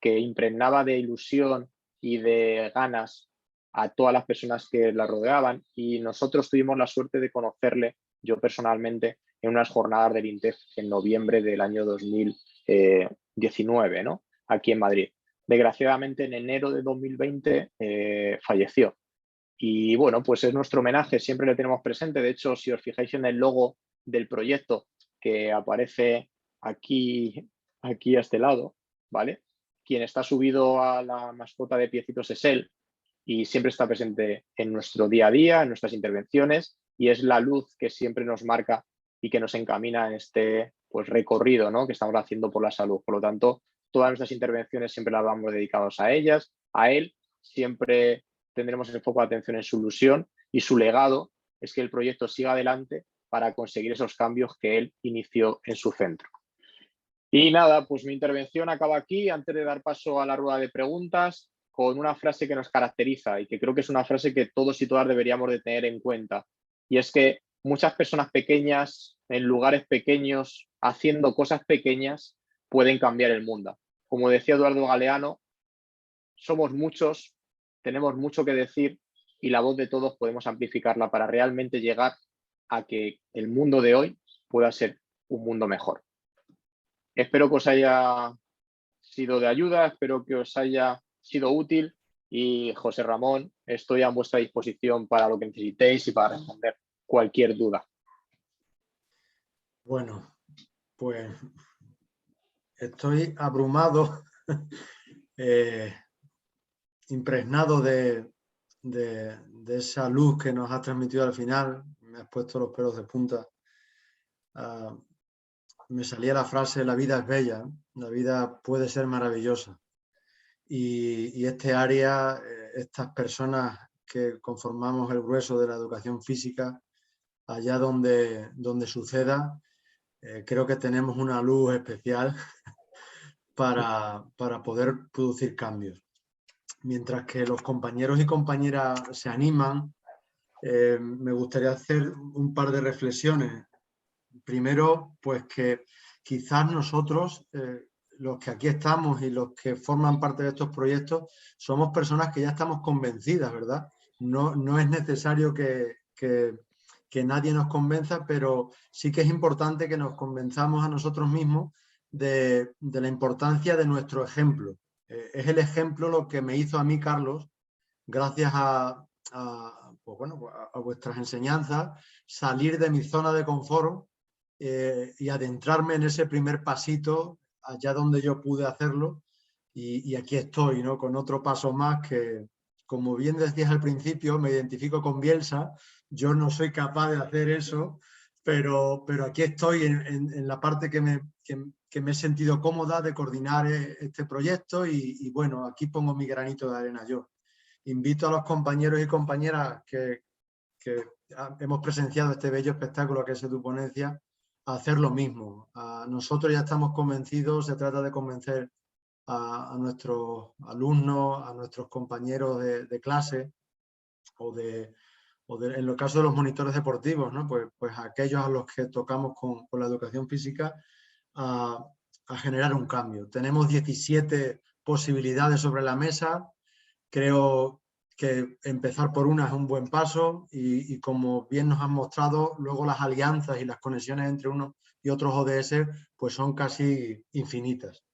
que impregnaba de ilusión y de ganas a todas las personas que la rodeaban, y nosotros tuvimos la suerte de conocerle, yo personalmente, en unas jornadas del INTEF en noviembre del año 2019, ¿no? Aquí en Madrid. Desgraciadamente, en enero de 2020 falleció. Y bueno, pues es nuestro homenaje, siempre le tenemos presente. De hecho, si os fijáis en el logo del proyecto que aparece aquí a este lado, ¿vale? Quien está subido a la mascota de piecitos es él, y siempre está presente en nuestro día a día, en nuestras intervenciones, y es la luz que siempre nos marca y que nos encamina en este pues, recorrido, ¿no? que estamos haciendo por la salud. Por lo tanto, todas nuestras intervenciones siempre las vamos dedicados a ellas, a él. Siempre tendremos el foco de atención en su ilusión, y su legado es que el proyecto siga adelante para conseguir esos cambios que él inició en su centro. Y nada, pues mi intervención acaba aquí, antes de dar paso a la rueda de preguntas, con una frase que nos caracteriza y que creo que es una frase que todos y todas deberíamos de tener en cuenta. Y es que muchas personas pequeñas, en lugares pequeños, haciendo cosas pequeñas, pueden cambiar el mundo. Como decía Eduardo Galeano, somos muchos, tenemos mucho que decir, y la voz de todos podemos amplificarla para realmente llegar a que el mundo de hoy pueda ser un mundo mejor. Espero que os haya sido de ayuda, espero que os haya sido útil, y José Ramón, estoy a vuestra disposición para lo que necesitéis y para responder cualquier duda. Bueno, pues estoy abrumado, impregnado de esa luz que nos has transmitido al final. Me has puesto los pelos de punta. Me salía la frase: la vida es bella, la vida puede ser maravillosa. Y este área, estas personas que conformamos el grueso de la educación física, allá donde suceda, creo que tenemos una luz especial para poder producir cambios. Mientras que los compañeros y compañeras se animan, me gustaría hacer un par de reflexiones. Primero, pues que quizás nosotros, los que aquí estamos y los que forman parte de estos proyectos, somos personas que ya estamos convencidas, ¿verdad? No es necesario que nadie nos convenza, pero sí que es importante que nos convenzamos a nosotros mismos de la importancia de nuestro ejemplo. Es el ejemplo lo que me hizo a mí, Carlos, gracias a vuestras enseñanzas, salir de mi zona de confort y adentrarme en ese primer pasito allá donde yo pude hacerlo, y aquí estoy, ¿no? Con otro paso más que, como bien decías al principio, me identifico con Bielsa. Yo no soy capaz de hacer eso, pero aquí estoy en la parte que me he sentido cómoda de coordinar este proyecto, y bueno, aquí pongo mi granito de arena yo. Invito a los compañeros y compañeras que hemos presenciado este bello espectáculo que es tu ponencia a hacer lo mismo. Nosotros ya estamos convencidos, se trata de convencer a nuestros alumnos, a nuestros compañeros de clase o en los casos de los monitores deportivos, ¿no? Pues aquellos a los que tocamos con la educación física, a generar un cambio. Tenemos 17 posibilidades sobre la mesa. Creo que empezar por una es un buen paso, y como bien nos han mostrado, luego las alianzas y las conexiones entre unos y otros ODS pues son casi infinitas.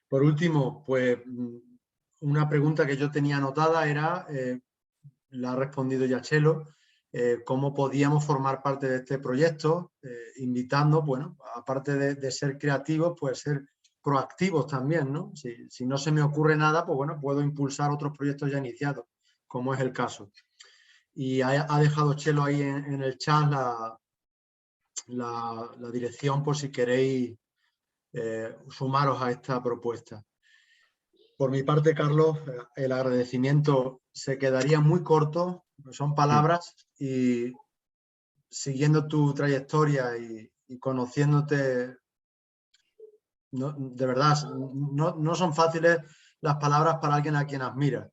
Por último, pues una pregunta que yo tenía anotada era, la ha respondido ya Chelo, cómo podíamos formar parte de este proyecto, invitando, bueno, aparte de ser creativos, pues ser proactivos también, ¿no? Si no se me ocurre nada, pues bueno, puedo impulsar otros proyectos ya iniciados, como es el caso. Y ha dejado Chelo ahí en el chat la dirección por si queréis sumaros a esta propuesta. Por mi parte, Carlos, el agradecimiento se quedaría muy corto, son palabras, y siguiendo tu trayectoria y conociéndote, no, de verdad, no son fáciles las palabras para alguien a quien admiras.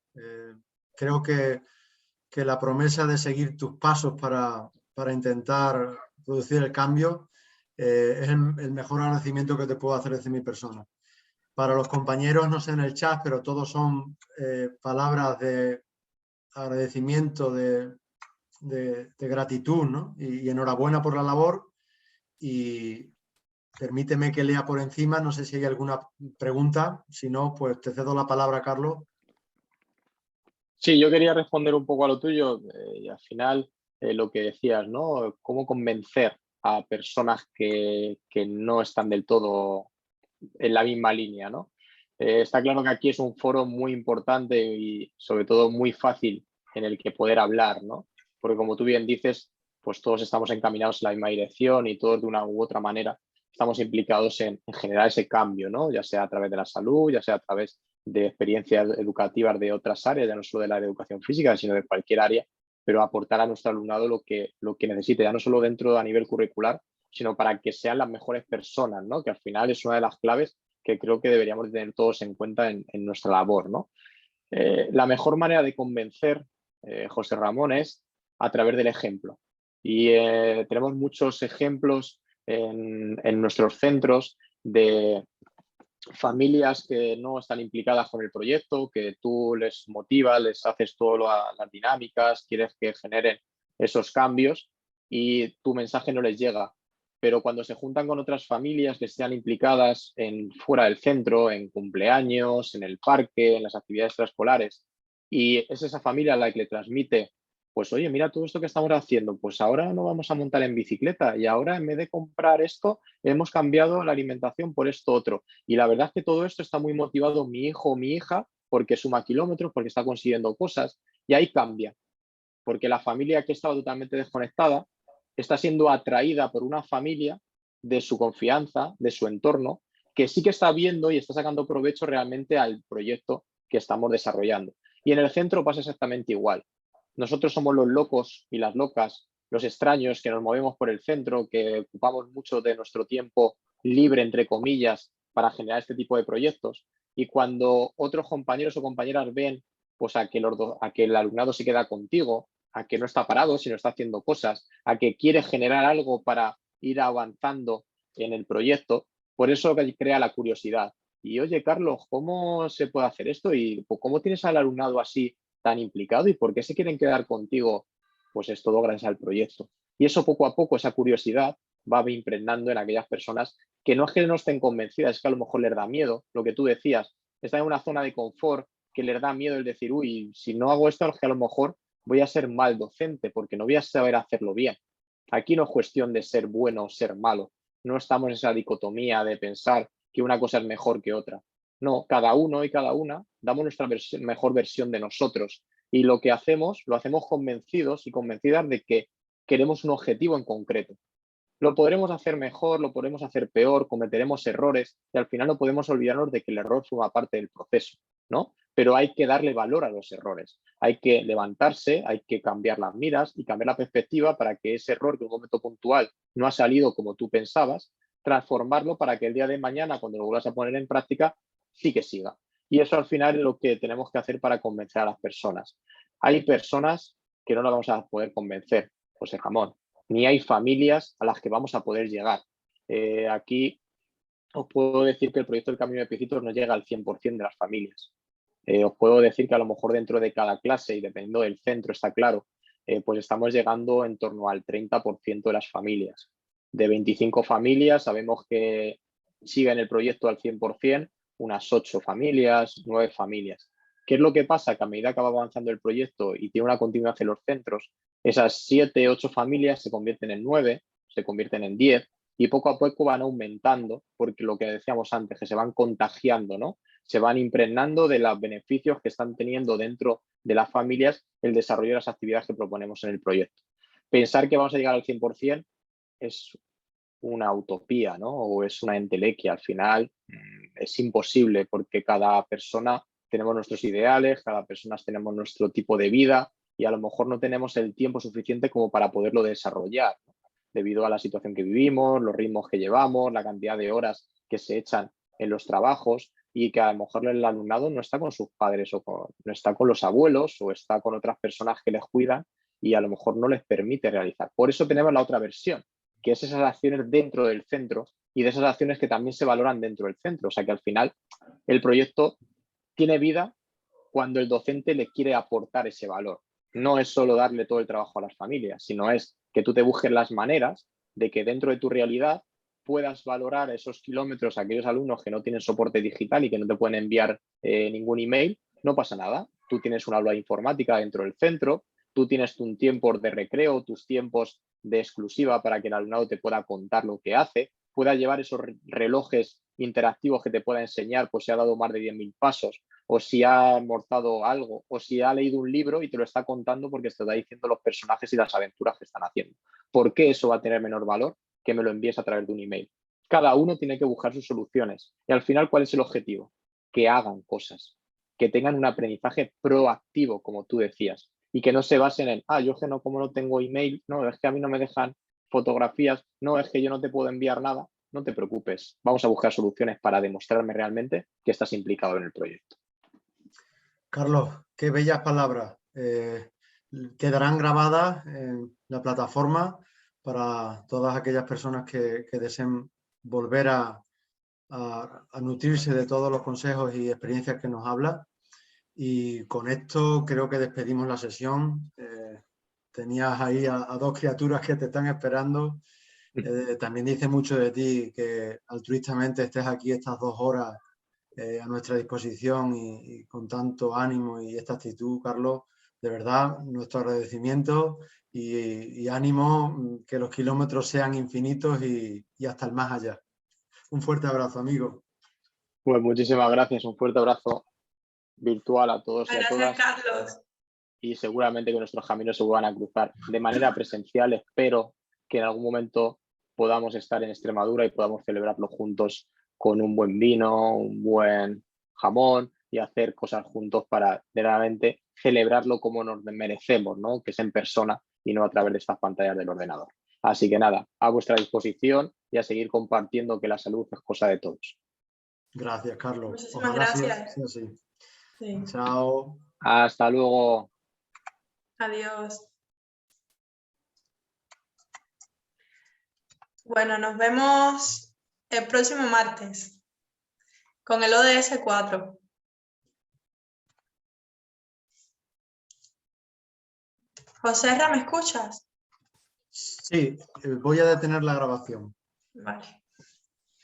Creo que la promesa de seguir tus pasos para intentar producir el cambio es el mejor agradecimiento que te puedo hacer desde mi persona. Para los compañeros, no sé en el chat, pero todos son palabras de agradecimiento, de gratitud, ¿no? Y enhorabuena por la labor. Y permíteme que lea por encima, no sé si hay alguna pregunta, si no, pues te cedo la palabra, Carlos. Sí, yo quería responder un poco a lo tuyo y al final lo que decías, ¿no? Cómo convencer a personas que no están del todo en la misma línea, ¿no? Está claro que aquí es un foro muy importante y sobre todo muy fácil en el que poder hablar, ¿no? Porque como tú bien dices, pues todos estamos encaminados en la misma dirección y todos de una u otra manera estamos implicados en generar ese cambio, ¿no? Ya sea a través de la salud, ya sea a través de experiencias educativas de otras áreas, ya no solo de la educación física, sino de cualquier área, pero aportar a nuestro alumnado lo que necesite, ya no solo dentro a nivel curricular, sino para que sean las mejores personas, ¿no? Que al final es una de las claves que creo que deberíamos tener todos en cuenta en nuestra labor, ¿no? La mejor manera de convencer, José Ramón, es a través del ejemplo. Y tenemos muchos ejemplos en nuestros centros de familias que no están implicadas con el proyecto, que tú les motivas, les haces todas las dinámicas, quieres que generen esos cambios y tu mensaje no les llega. Pero cuando se juntan con otras familias que estén implicadas fuera del centro, en cumpleaños, en el parque, en las actividades extraescolares, y es esa familia la que le transmite, pues oye, mira todo esto que estamos haciendo, pues ahora no vamos a montar en bicicleta y ahora en vez de comprar esto, hemos cambiado la alimentación por esto otro. Y la verdad es que todo esto está muy motivado mi hijo o mi hija porque suma kilómetros, porque está consiguiendo cosas y ahí cambia. Porque la familia que estaba totalmente desconectada está siendo atraída por una familia de su confianza, de su entorno, que sí que está viendo y está sacando provecho realmente al proyecto que estamos desarrollando. Y en el centro pasa exactamente igual. Nosotros somos los locos y las locas, los extraños que nos movemos por el centro, que ocupamos mucho de nuestro tiempo libre, entre comillas, para generar este tipo de proyectos. Y cuando otros compañeros o compañeras ven pues, a que el alumnado se queda contigo, a que no está parado, sino está haciendo cosas, a que quiere generar algo para ir avanzando en el proyecto, por eso crea la curiosidad. Y oye, Carlos, ¿cómo se puede hacer esto? ¿Y cómo tienes al alumnado así tan implicado? ¿Y por qué se quieren quedar contigo? Pues es todo gracias al proyecto. Y eso poco a poco, esa curiosidad, va impregnando en aquellas personas que no es que no estén convencidas, es que a lo mejor les da miedo, lo que tú decías, están en una zona de confort que les da miedo el decir, uy, si no hago esto, es que a lo mejor voy a ser mal docente porque no voy a saber hacerlo bien. Aquí no es cuestión de ser bueno o ser malo. No estamos en esa dicotomía de pensar que una cosa es mejor que otra. No, cada uno y cada una damos nuestra mejor versión de nosotros y lo que hacemos, lo hacemos convencidos y convencidas de que queremos un objetivo en concreto. Lo podremos hacer mejor, lo podremos hacer peor, cometeremos errores y al final no podemos olvidarnos de que el error forma parte del proceso, ¿no? Pero hay que darle valor a los errores. Hay que levantarse, hay que cambiar las miras y cambiar la perspectiva para que ese error que en un momento puntual no ha salido como tú pensabas, transformarlo para que el día de mañana, cuando lo vuelvas a poner en práctica, sí que siga. Y eso al final es lo que tenemos que hacer para convencer a las personas. Hay personas que no las vamos a poder convencer, José Ramón, ni hay familias a las que vamos a poder llegar. Aquí os puedo decir que el proyecto del Camino de Piecitos no llega al 100% de las familias. Os puedo decir que a lo mejor dentro de cada clase, y dependiendo del centro, está claro, pues estamos llegando en torno al 30% de las familias. De 25 familias, sabemos que siguen el proyecto al 100%, unas 8 familias, 9 familias. ¿Qué es lo que pasa? Que a medida que va avanzando el proyecto y tiene una continuidad en los centros, esas 7, 8 familias se convierten en 9, se convierten en 10 y poco a poco van aumentando, porque lo que decíamos antes, que se van contagiando, ¿no? Se van impregnando de los beneficios que están teniendo dentro de las familias el desarrollo de las actividades que proponemos en el proyecto. Pensar que vamos a llegar al 100% es una utopía, ¿no? O es una entelequia. Al final es imposible porque cada persona tenemos nuestros ideales, cada persona tenemos nuestro tipo de vida y a lo mejor no tenemos el tiempo suficiente como para poderlo desarrollar, ¿no? Debido a la situación que vivimos, los ritmos que llevamos, la cantidad de horas que se echan en los trabajos y que a lo mejor el alumnado no está con sus padres no está con los abuelos o está con otras personas que les cuidan y a lo mejor no les permite realizar. Por eso tenemos la otra versión, que es esas acciones dentro del centro y de esas acciones que también se valoran dentro del centro. O sea que al final el proyecto tiene vida cuando el docente le quiere aportar ese valor. No es solo darle todo el trabajo a las familias, sino es que tú te busques las maneras de que dentro de tu realidad puedas valorar esos kilómetros a aquellos alumnos que no tienen soporte digital y que no te pueden enviar ningún email. No pasa nada. Tú tienes un aula de informática dentro del centro, tú tienes un tiempo de recreo, tus tiempos de exclusiva para que el alumnado te pueda contar lo que hace, pueda llevar esos relojes interactivos que te pueda enseñar pues si ha dado más de 10.000 pasos o si ha almorzado algo o si ha leído un libro y te lo está contando porque te está diciendo los personajes y las aventuras que están haciendo. ¿Por qué eso va a tener menor valor que me lo envíes a través de un email? Cada uno tiene que buscar sus soluciones y al final, ¿cuál es el objetivo? Que hagan cosas, que tengan un aprendizaje proactivo, como tú decías, y que no se basen en, yo es que no, como no tengo email, no, es que a mí no me dejan fotografías, no, es que yo no te puedo enviar nada. No te preocupes, vamos a buscar soluciones para demostrarme realmente que estás implicado en el proyecto. Carlos, qué bellas palabras. Quedarán grabadas en la plataforma para todas aquellas personas que deseen volver a nutrirse de todos los consejos y experiencias que nos habla. Y con esto creo que despedimos la sesión. Tenías ahí a dos criaturas que te están esperando. También dice mucho de ti que altruistamente estés aquí estas 2 horas a nuestra disposición y con tanto ánimo y esta actitud, Carlos. De verdad, nuestro agradecimiento y ánimo, que los kilómetros sean infinitos y hasta el más allá. Un fuerte abrazo, amigo. Pues muchísimas gracias, un fuerte abrazo virtual a todos y a todas. Gracias, Carlos. Y seguramente que nuestros caminos se van a cruzar de manera presencial. Espero que en algún momento podamos estar en Extremadura y podamos celebrarlo juntos con un buen vino, un buen jamón y hacer cosas juntos para realmente celebrarlo como nos merecemos, ¿no? Que es en persona y no a través de estas pantallas del ordenador. Así que nada, a vuestra disposición y a seguir compartiendo que la salud es cosa de todos. Gracias, Carlos. Muchísimas Ojalá gracias. sea así. Sí. Chao. Hasta luego. Adiós. Bueno, nos vemos el próximo martes con el ODS 4. Joserra, ¿me escuchas? Sí, voy a detener la grabación. Vale.